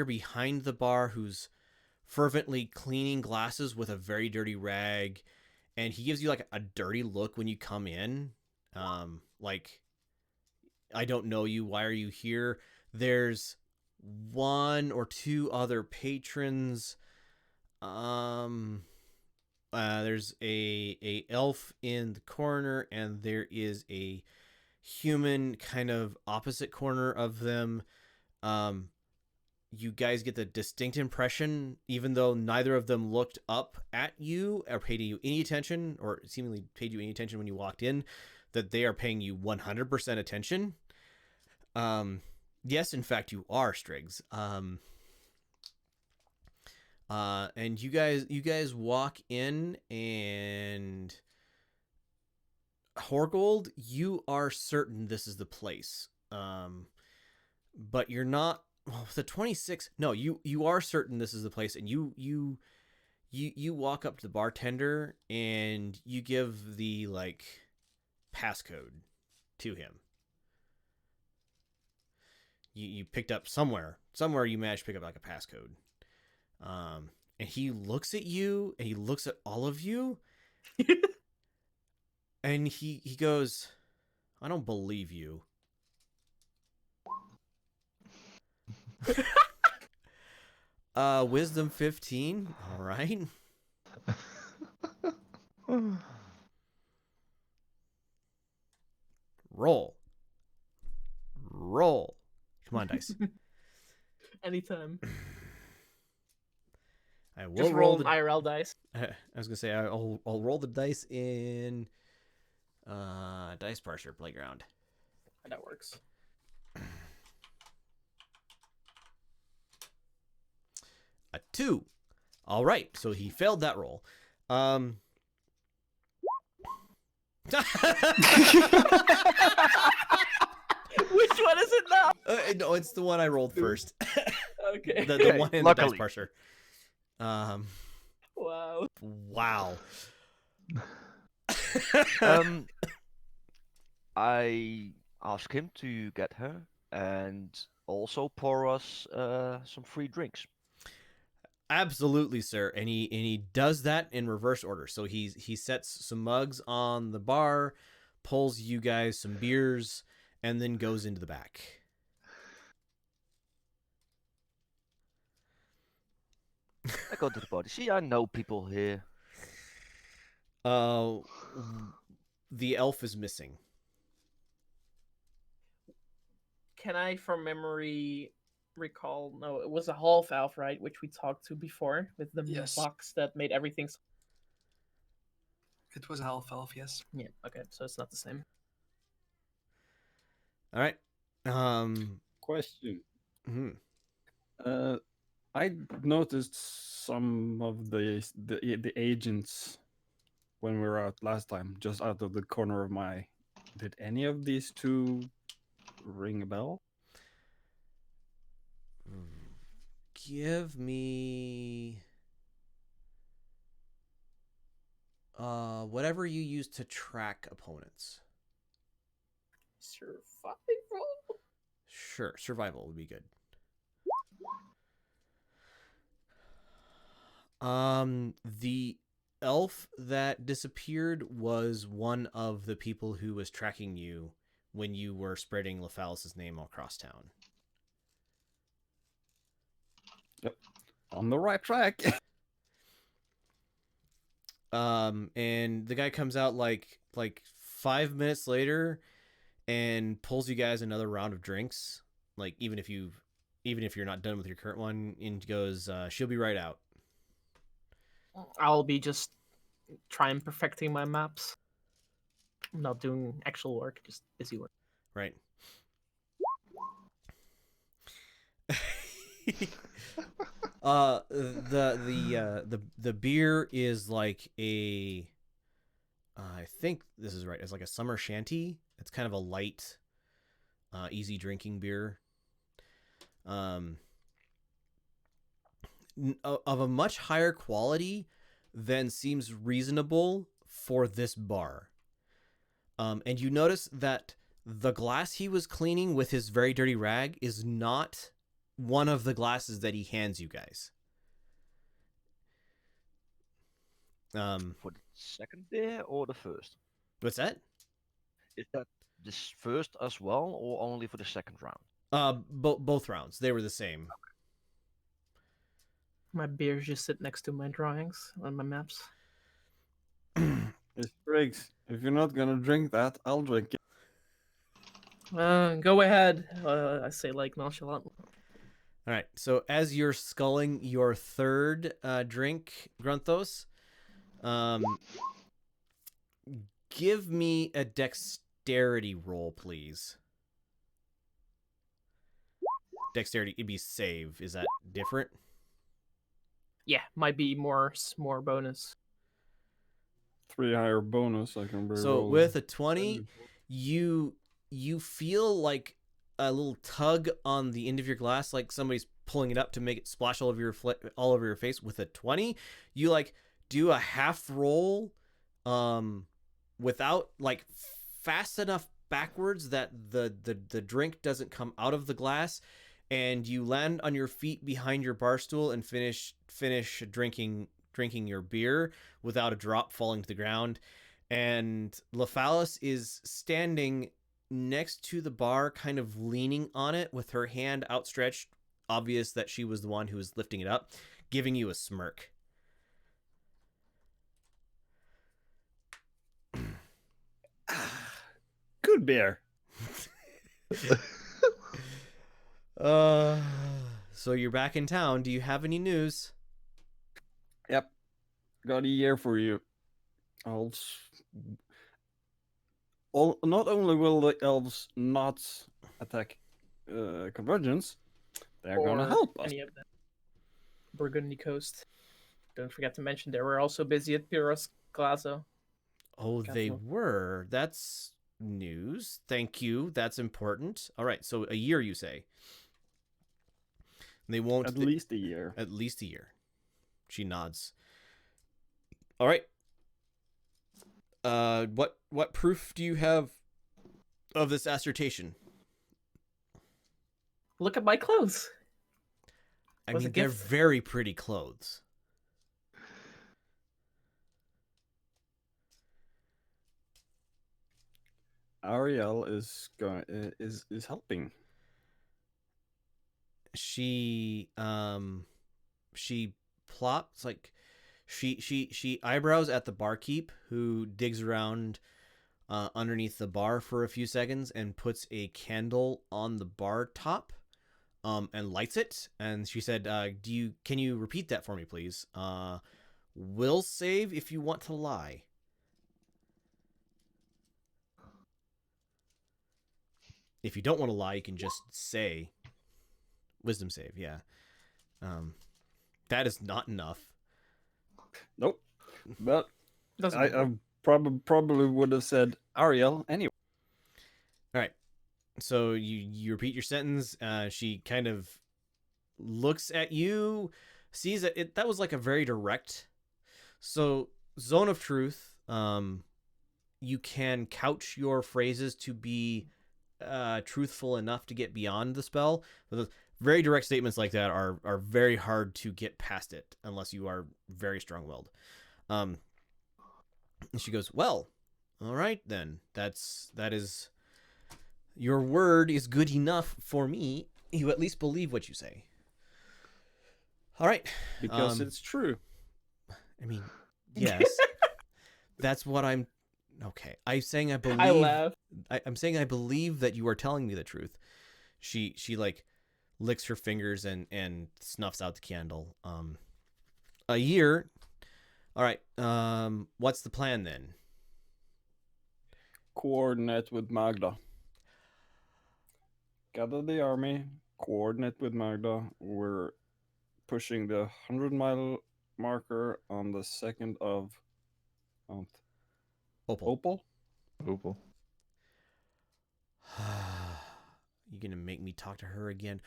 [SPEAKER 2] behind the bar who's fervently cleaning glasses with a very dirty rag, and he gives you like a dirty look when you come in. Like, I don't know you. Why are you here? There's one or two other patrons. There's a elf in the corner, and there is a human kind of opposite corner of them. You guys get the distinct impression, even though neither of them looked up at you or paid you any attention, or seemingly paid you any attention when you walked in, that they are paying you 100% attention. Yes, in fact, you are, Striggs. And you guys walk in, and Horgold, you are certain this is the place. But you're not. Well, the 26. No, you are certain this is the place, and you walk up to the bartender and you give the passcode to him. You picked up somewhere you managed to pick up a passcode. And he looks at you and he looks at all of you and he goes, "I don't believe you." Wisdom 15. All right. Roll. Come on, dice.
[SPEAKER 3] Anytime.
[SPEAKER 2] I will
[SPEAKER 3] Just roll IRL dice.
[SPEAKER 2] I was gonna say I'll roll the dice in Dice Parser Playground.
[SPEAKER 3] That works.
[SPEAKER 2] A 2. All right, so he failed that roll.
[SPEAKER 3] Which one is it now?
[SPEAKER 2] No, it's the one I rolled first.
[SPEAKER 3] Okay.
[SPEAKER 2] The one in the Dice
[SPEAKER 5] Luckily.
[SPEAKER 2] Parser.
[SPEAKER 3] Wow.
[SPEAKER 5] I ask him to get her and also pour us some free drinks.
[SPEAKER 2] Absolutely, sir. And he does that in reverse order. So he sets some mugs on the bar, pulls you guys some beers, and then goes into the back.
[SPEAKER 5] I go to the party. See, I know people here.
[SPEAKER 2] The elf is missing.
[SPEAKER 3] Can I, from memory, recall? No, it was a half elf, right? Which we talked to before with the
[SPEAKER 8] Yes.
[SPEAKER 3] box that made everything.
[SPEAKER 8] It was a half elf, yes.
[SPEAKER 3] Yeah. Okay, so it's not the same.
[SPEAKER 2] All right.
[SPEAKER 6] Question.
[SPEAKER 2] Mhm.
[SPEAKER 6] I noticed some of the agents when we were out last time, just out of the corner of my eye. Did any of these two ring a bell?
[SPEAKER 2] Give me whatever you use to track opponents.
[SPEAKER 3] Survival.
[SPEAKER 2] Sure, survival would be good. The elf that disappeared was one of the people who was tracking you when you were spreading Lefalis's name across town.
[SPEAKER 6] Yep, on the right track.
[SPEAKER 2] And the guy comes out like 5 minutes later and pulls you guys another round of drinks. Like even if you're not done with your current one, and goes, "She'll be right out."
[SPEAKER 3] I'll be just trying perfecting my maps. I'm not doing actual work, just busy work.
[SPEAKER 2] Right. The beer is like a I think this is right. It's like a summer shanty. It's kind of a light, easy drinking beer. Of a much higher quality than seems reasonable for this bar. And you notice that the glass he was cleaning with his very dirty rag is not one of the glasses that he hands you guys.
[SPEAKER 5] For the second beer or the first?
[SPEAKER 2] What's that?
[SPEAKER 5] Is that this first as well, or only for the second round?
[SPEAKER 2] Both rounds. They were the same.
[SPEAKER 3] My beers just sit next to my drawings on my maps.
[SPEAKER 6] Briggs, if you're not gonna drink that, I'll drink it.
[SPEAKER 3] Go ahead. I say like nonchalantly.
[SPEAKER 2] All right. So as you're sculling your third drink, Grunthos, give me a dexterity roll, please. Dexterity, it'd be save. Is that different?
[SPEAKER 3] Yeah, might be more bonus.
[SPEAKER 6] 3 higher bonus. I can re-roll.
[SPEAKER 2] So with a 20, you feel like a little tug on the end of your glass, like somebody's pulling it up to make it splash all over your face. With a 20, you like do a half roll, without like fast enough backwards that the drink doesn't come out of the glass, and you land on your feet behind your bar stool and finish drinking your beer without a drop falling to the ground. And Lephalis is standing next to the bar, kind of leaning on it with her hand outstretched, obvious that she was the one who was lifting it up, giving you a smirk.
[SPEAKER 6] Good beer.
[SPEAKER 2] So you're back in town. Do you have any news?
[SPEAKER 6] Yep. Got a year for you. Elves. Not only will the elves not attack convergence, they're gonna help us.
[SPEAKER 3] Any of the Burgundy coast. Don't forget to mention they were also busy at Pyros Glazo.
[SPEAKER 2] Oh, they were. That's news. Thank you. That's important. All right. So a year, you say? They won't.
[SPEAKER 6] At least a year.
[SPEAKER 2] At least a year. She nods. All right. What proof do you have of this assertion?
[SPEAKER 3] Look at my clothes.
[SPEAKER 2] I mean, they're very pretty clothes.
[SPEAKER 6] Ariel is helping.
[SPEAKER 2] She plops like she eyebrows at the barkeep, who digs around underneath the bar for a few seconds and puts a candle on the bar top, and lights it. And she said, can you repeat that for me, please? Will save if you want to lie. If you don't want to lie, you can just say wisdom save. Yeah. That is not enough.
[SPEAKER 6] Nope. But I probably would have said Ariel anyway.
[SPEAKER 2] All right. So you repeat your sentence. She kind of looks at you, sees that that was like a very direct. So zone of truth. You can couch your phrases to be truthful enough to get beyond the spell. But very direct statements like that are very hard to get past it unless you are very strong-willed. And she goes, well, all right then. That is your word is good enough for me. You at least believe what you say. All right.
[SPEAKER 6] Because it's true.
[SPEAKER 2] I mean, yes. That's what I'm okay. I'm saying I believe.
[SPEAKER 3] I laugh.
[SPEAKER 2] I'm saying I believe that you are telling me the truth. She like licks her fingers and snuffs out the candle. A year. All right. What's the plan then?
[SPEAKER 6] Coordinate with Magda. Gather the army. Coordinate with Magda. We're pushing the 100-mile marker on the 2nd of month. Opal.
[SPEAKER 2] You're gonna make me talk to her again.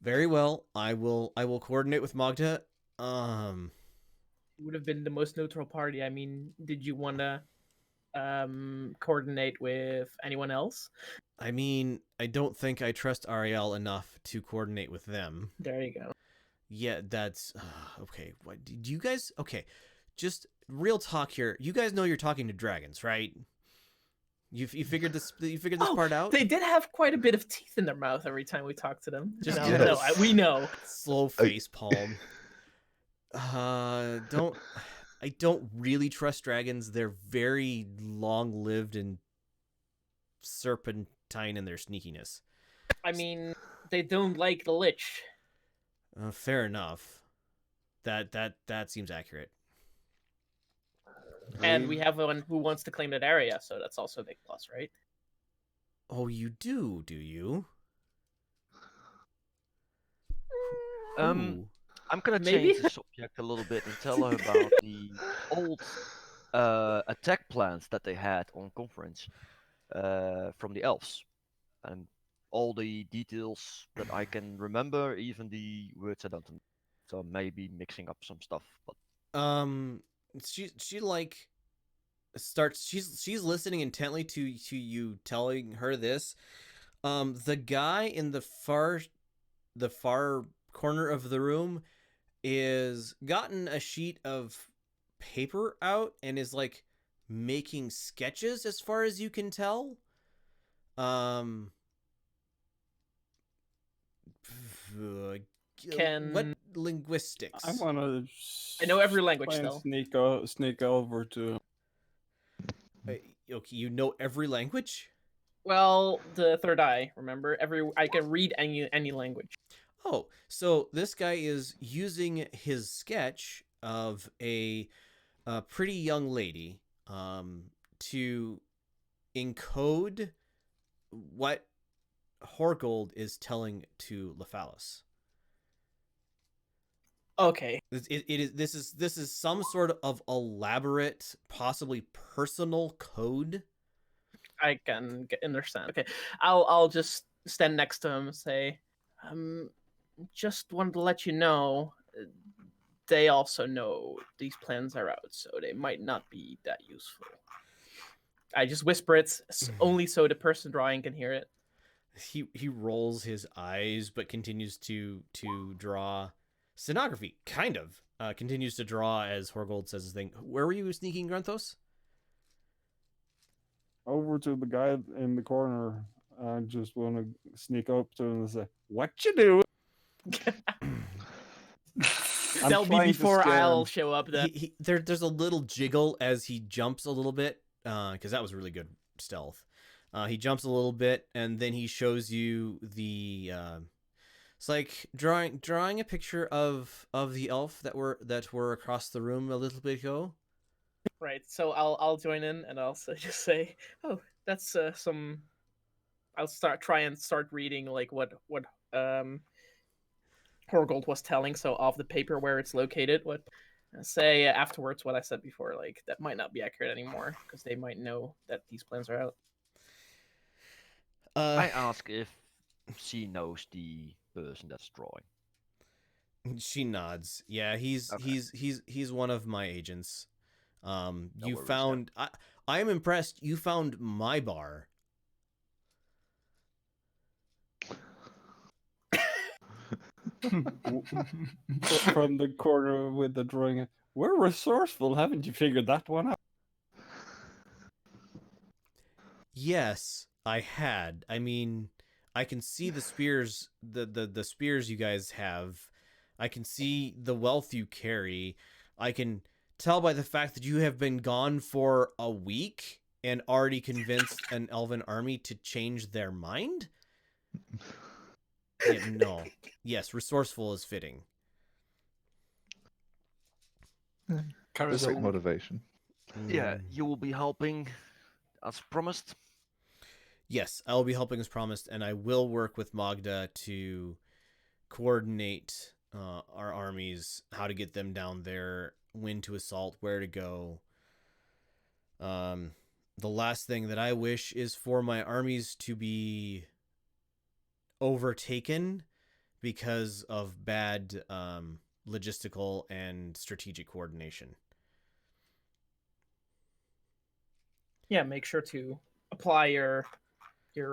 [SPEAKER 2] Very well. I will coordinate with Magda.
[SPEAKER 3] It would have been the most neutral party. I mean, did you want to coordinate with anyone else?
[SPEAKER 2] I mean, I don't think I trust Ariel enough to coordinate with them.
[SPEAKER 3] There you go.
[SPEAKER 2] Yeah, that's okay. What do you guys? Okay, just real talk here. You guys know you're talking to dragons, right? You figured this part out?
[SPEAKER 3] They did have quite a bit of teeth in their mouth every time we talked to them.
[SPEAKER 2] Just
[SPEAKER 3] we know.
[SPEAKER 2] Slow face palm. I don't really trust dragons. They're very long-lived and tying in their sneakiness.
[SPEAKER 3] I mean, they don't like the lich.
[SPEAKER 2] Fair enough. That seems accurate.
[SPEAKER 3] And we have one who wants to claim that area, so that's also a big plus, right?
[SPEAKER 2] Oh, you do you?
[SPEAKER 5] I'm gonna
[SPEAKER 3] Maybe?
[SPEAKER 5] change the subject a little bit and tell her about the old attack plans that they had on conference from the elves, and all the details that I can remember, even the words I don't. So maybe mixing up some stuff, but
[SPEAKER 2] she like starts. She's listening intently to you telling her this. The guy in the far corner of the room is gotten a sheet of paper out and is like making sketches as far as you can tell. What linguistics?
[SPEAKER 6] I wanna.
[SPEAKER 3] I know every language
[SPEAKER 6] try and
[SPEAKER 3] still.
[SPEAKER 6] Sneak over to.
[SPEAKER 2] Okay, you know every language?
[SPEAKER 3] Well, the third eye, remember? I can read any language.
[SPEAKER 2] Oh, so this guy is using his sketch of a pretty young lady to encode what Horgold is telling to Lephalos.
[SPEAKER 3] Okay.
[SPEAKER 2] This is some sort of elaborate, possibly personal code.
[SPEAKER 3] I can understand. Okay, I'll just stand next to him and say, just wanted to let you know, they also know these plans are out, so they might not be that useful. I just whisper it only so the person drawing can hear it.
[SPEAKER 2] He rolls his eyes, but continues to draw scenography. Kind of continues to draw as Horgold says his thing. Where were you sneaking, Grunthos?
[SPEAKER 6] Over to the guy in the corner. I just want to sneak up to him and say, "What you doing?"
[SPEAKER 3] That'll be before I'll show up. Then
[SPEAKER 2] There's a little jiggle as he jumps a little bit, because that was really good stealth. He jumps a little bit, and then he shows you the. It's like drawing a picture of the elf that were across the room a little bit ago.
[SPEAKER 3] Right, so I'll join in and I'll just say, "Oh, that's some." I'll try and start reading like what Horgold was telling. So off the paper where it's located, what say afterwards what I said before, like that might not be accurate anymore because they might know that these plans are out.
[SPEAKER 5] I ask if she knows the person that's drawing.
[SPEAKER 2] She nods. Yeah, he's one of my agents. You found. I am impressed. You found my bar.
[SPEAKER 6] From the corner with the drawing. We're resourceful, haven't you figured that one out?
[SPEAKER 2] Yes, I had. I mean, I can see the spears, the spears you guys have. I can see the wealth you carry. I can tell by the fact that you have been gone for a week and already convinced an elven army to change their mind. Yeah, no. Yes, resourceful is fitting.
[SPEAKER 7] Great motivation.
[SPEAKER 5] Yeah, you will be helping as promised.
[SPEAKER 2] Yes, I will be helping as promised, and I will work with Magda to coordinate our armies, how to get them down there, when to assault, where to go. The last thing that I wish is for my armies to be overtaken because of bad logistical and strategic coordination.
[SPEAKER 3] Yeah, make sure to apply your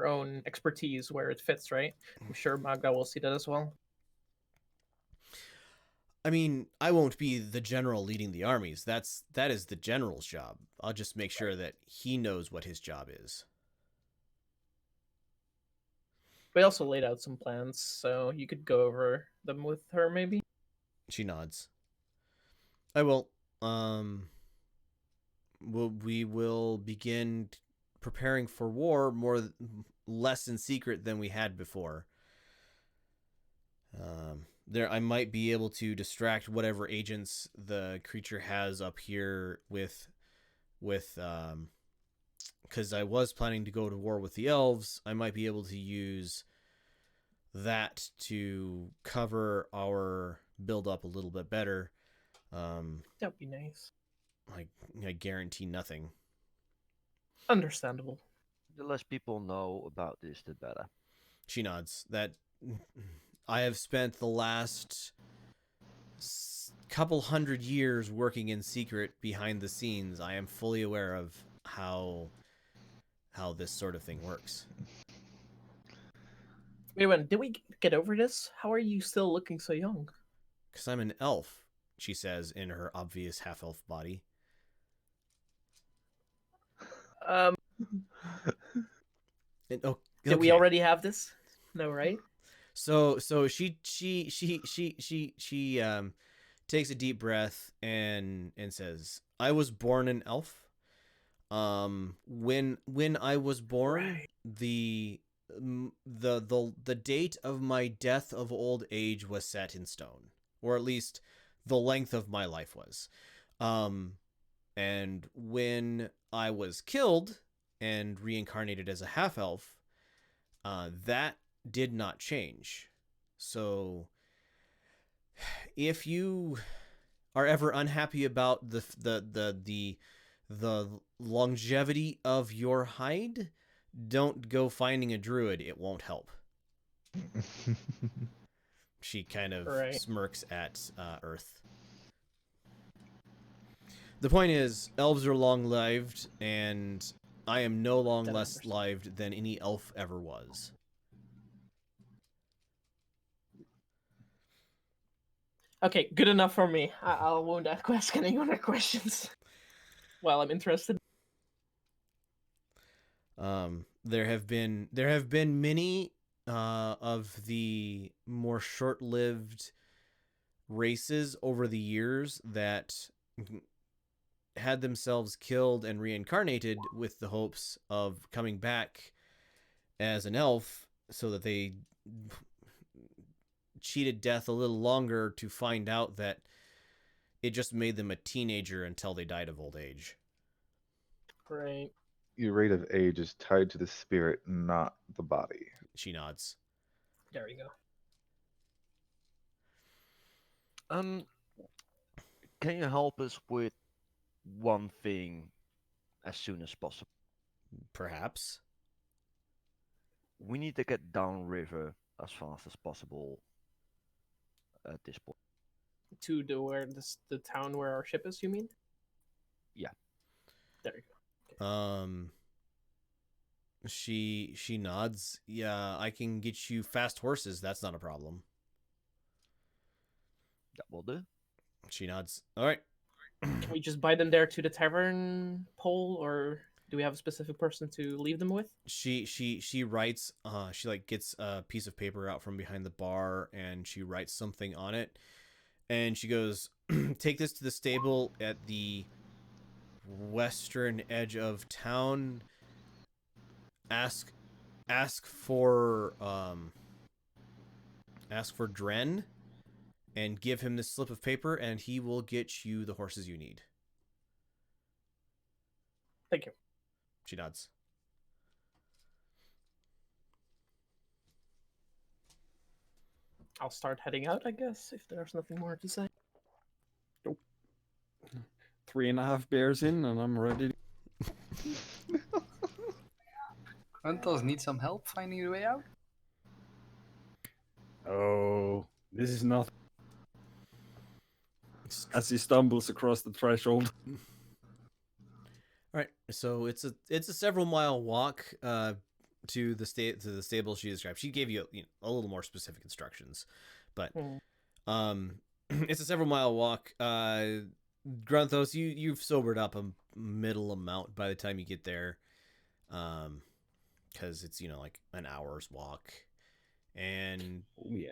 [SPEAKER 3] own expertise where it fits, right? I'm sure Magda will see that as well.
[SPEAKER 2] I mean, I won't be the general leading the armies. That is the general's job. I'll just make sure that he knows what his job is.
[SPEAKER 3] We also laid out some plans, so you could go over them with her, maybe?
[SPEAKER 2] She nods. I will. We will begin preparing for war less in secret than we had before. I might be able to distract whatever agents the creature has up here with because I was planning to go to war with the elves. I might be able to use that to cover our build up a little bit better.
[SPEAKER 3] That'd be nice.
[SPEAKER 2] I guarantee nothing.
[SPEAKER 3] Understandable.
[SPEAKER 5] The less people know about this, the better.
[SPEAKER 2] She nods. That I have spent the last couple hundred years working in secret behind the scenes. I am fully aware of how this sort of thing works.
[SPEAKER 3] Wait a minute, did we get over this? How are you still looking so young?
[SPEAKER 2] Because I'm an elf, she says in her obvious half-elf body.
[SPEAKER 3] Did we already have this? No, right?
[SPEAKER 2] So she takes a deep breath and says, "I was born an elf. When I was born,
[SPEAKER 3] Right.
[SPEAKER 2] the date of my death of old age was set in stone, or at least the length of my life was. And when I was killed and reincarnated as a half elf, that did not change. So if you are ever unhappy about the longevity of your hide, don't go finding a druid. It won't help." She kind of smirks at Earth. The point is, elves are long-lived, and I am no less lived than any elf ever was.
[SPEAKER 3] Okay, good enough for me. I won't ask any other questions. Well, I'm interested.
[SPEAKER 2] There have been many of the more short-lived races over the years that had themselves killed and reincarnated with the hopes of coming back as an elf, so that they cheated death a little longer to find out that it just made them a teenager until they died of old age.
[SPEAKER 3] Right.
[SPEAKER 7] Your rate of age is tied to the spirit, not the body.
[SPEAKER 2] She nods.
[SPEAKER 3] There we go.
[SPEAKER 5] Can you help us with one thing as soon as possible?
[SPEAKER 2] Perhaps.
[SPEAKER 5] We need to get downriver as fast as possible at this point.
[SPEAKER 3] To the town where our ship is, you mean?
[SPEAKER 5] Yeah.
[SPEAKER 3] There you go.
[SPEAKER 2] She nods. Yeah, I can get you fast horses. That's not a problem.
[SPEAKER 5] That will do.
[SPEAKER 2] She nods. All right.
[SPEAKER 3] Can we just buy them there to the tavern pole, or do we have a specific person to leave them with?
[SPEAKER 2] She writes. She like gets a piece of paper out from behind the bar, and she writes something on it, and she goes, "Take this to the stable at the western edge of town. Ask for Dren, and give him this slip of paper, and he will get you the horses you need."
[SPEAKER 3] Thank you.
[SPEAKER 2] She nods.
[SPEAKER 3] I'll start heading out, I guess, if there's nothing more to say.
[SPEAKER 6] Nope. 3.5 beers in, and I'm ready.
[SPEAKER 8] Gruntos need some help finding the way out?
[SPEAKER 6] Oh, this is not. As he stumbles across the threshold.
[SPEAKER 2] All right, so it's a several mile walk to the stable she described. She gave you, a little more specific instructions, but it's a several mile walk. Grunthos, you've sobered up a middle amount by the time you get there, because it's like an hour's walk, and you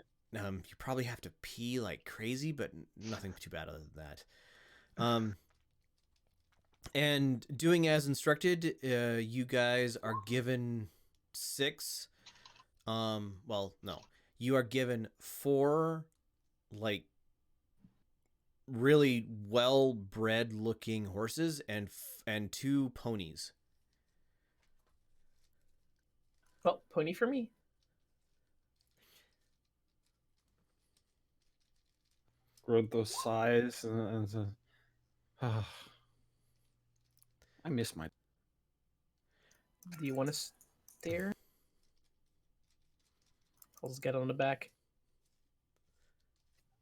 [SPEAKER 2] probably have to pee like crazy, but nothing too bad other than that. And doing as instructed, you guys are given 6. Well, no, you are given 4, like, really well-bred looking horses and 2 ponies.
[SPEAKER 3] Well, pony for me.
[SPEAKER 6] Grunto sighs and says, "Ah, I miss my."
[SPEAKER 3] Do you want to stare? I'll just get on the back.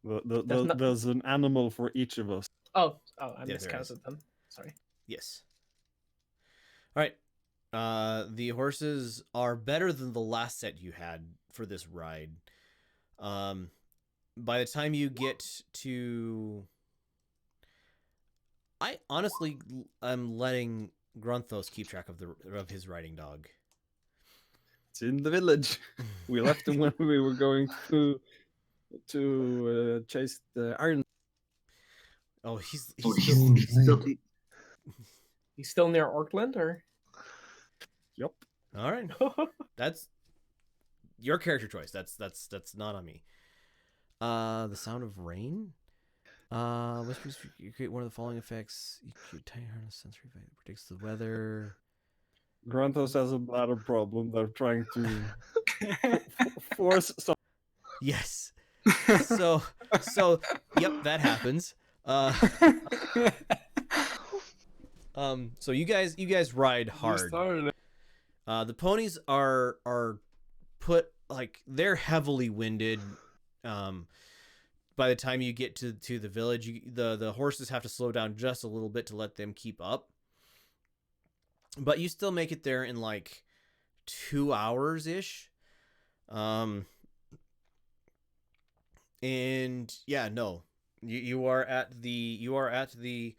[SPEAKER 6] There's an animal for each of us.
[SPEAKER 3] Oh, I
[SPEAKER 2] Yeah, there
[SPEAKER 3] miscounted them. Sorry.
[SPEAKER 2] Yes. All right. The horses are better than the last set you had for this ride. By the time you get to, I honestly am letting Grunthos keep track of his riding dog.
[SPEAKER 6] It's in the village. We left him when we were going to chase the iron.
[SPEAKER 2] Oh, he's
[SPEAKER 3] still near Auckland, or?
[SPEAKER 6] Yep.
[SPEAKER 2] All right. That's your character choice. That's not on me. The sound of rain. Whispers. You create one of the following effects. You create tiny harness sensory that predicts the weather.
[SPEAKER 6] Grantos has a bladder problem. They're trying to force some.
[SPEAKER 2] Yes. So yep, that happens. So you guys ride hard. The ponies are put, like, they're heavily winded. By the time you get to the village, the horses have to slow down just a little bit to let them keep up. But you still make it there in like 2 hours ish. And yeah, no, you are at the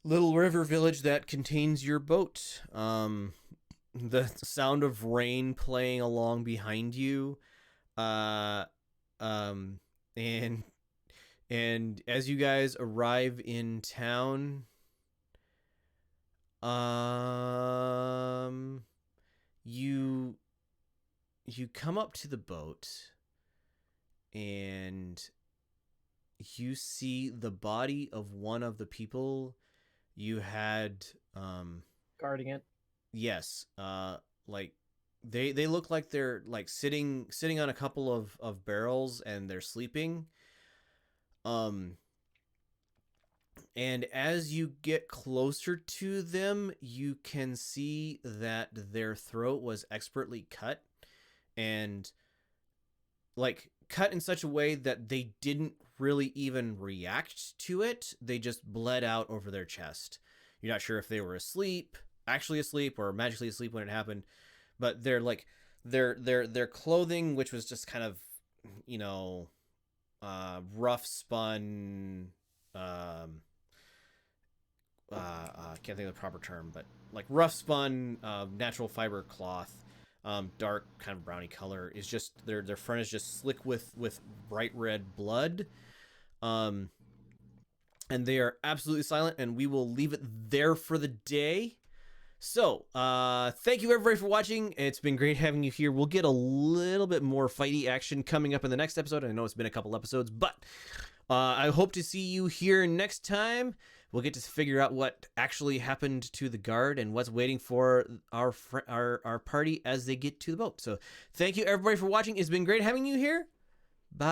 [SPEAKER 2] little river village that contains your boat. The sound of rain playing along behind you, and as you guys arrive in town, you come up to the boat and you see the body of one of the people you had
[SPEAKER 3] Guarding it.
[SPEAKER 2] yes, like they look like they're like sitting on a couple of barrels and they're sleeping. And as you get closer to them, you can see that their throat was expertly cut, and like cut in such a way that they didn't really even react to it. They just bled out over their chest. You're not sure if they were actually asleep or magically asleep when it happened, but they're like their clothing, which was just kind of, rough spun, can't think of the proper term, but like rough spun, natural fiber cloth, dark kind of browny color, is just their front is just slick with bright red blood. And they are absolutely silent, and we will leave it there for the day. So, thank you everybody for watching. It's been great having you here. We'll get a little bit more fighty action coming up in the next episode. I know it's been a couple episodes, but I hope to see you here next time. We'll get to figure out what actually happened to the guard and what's waiting for our party as they get to the boat. So, thank you everybody for watching. It's been great having you here. Bye.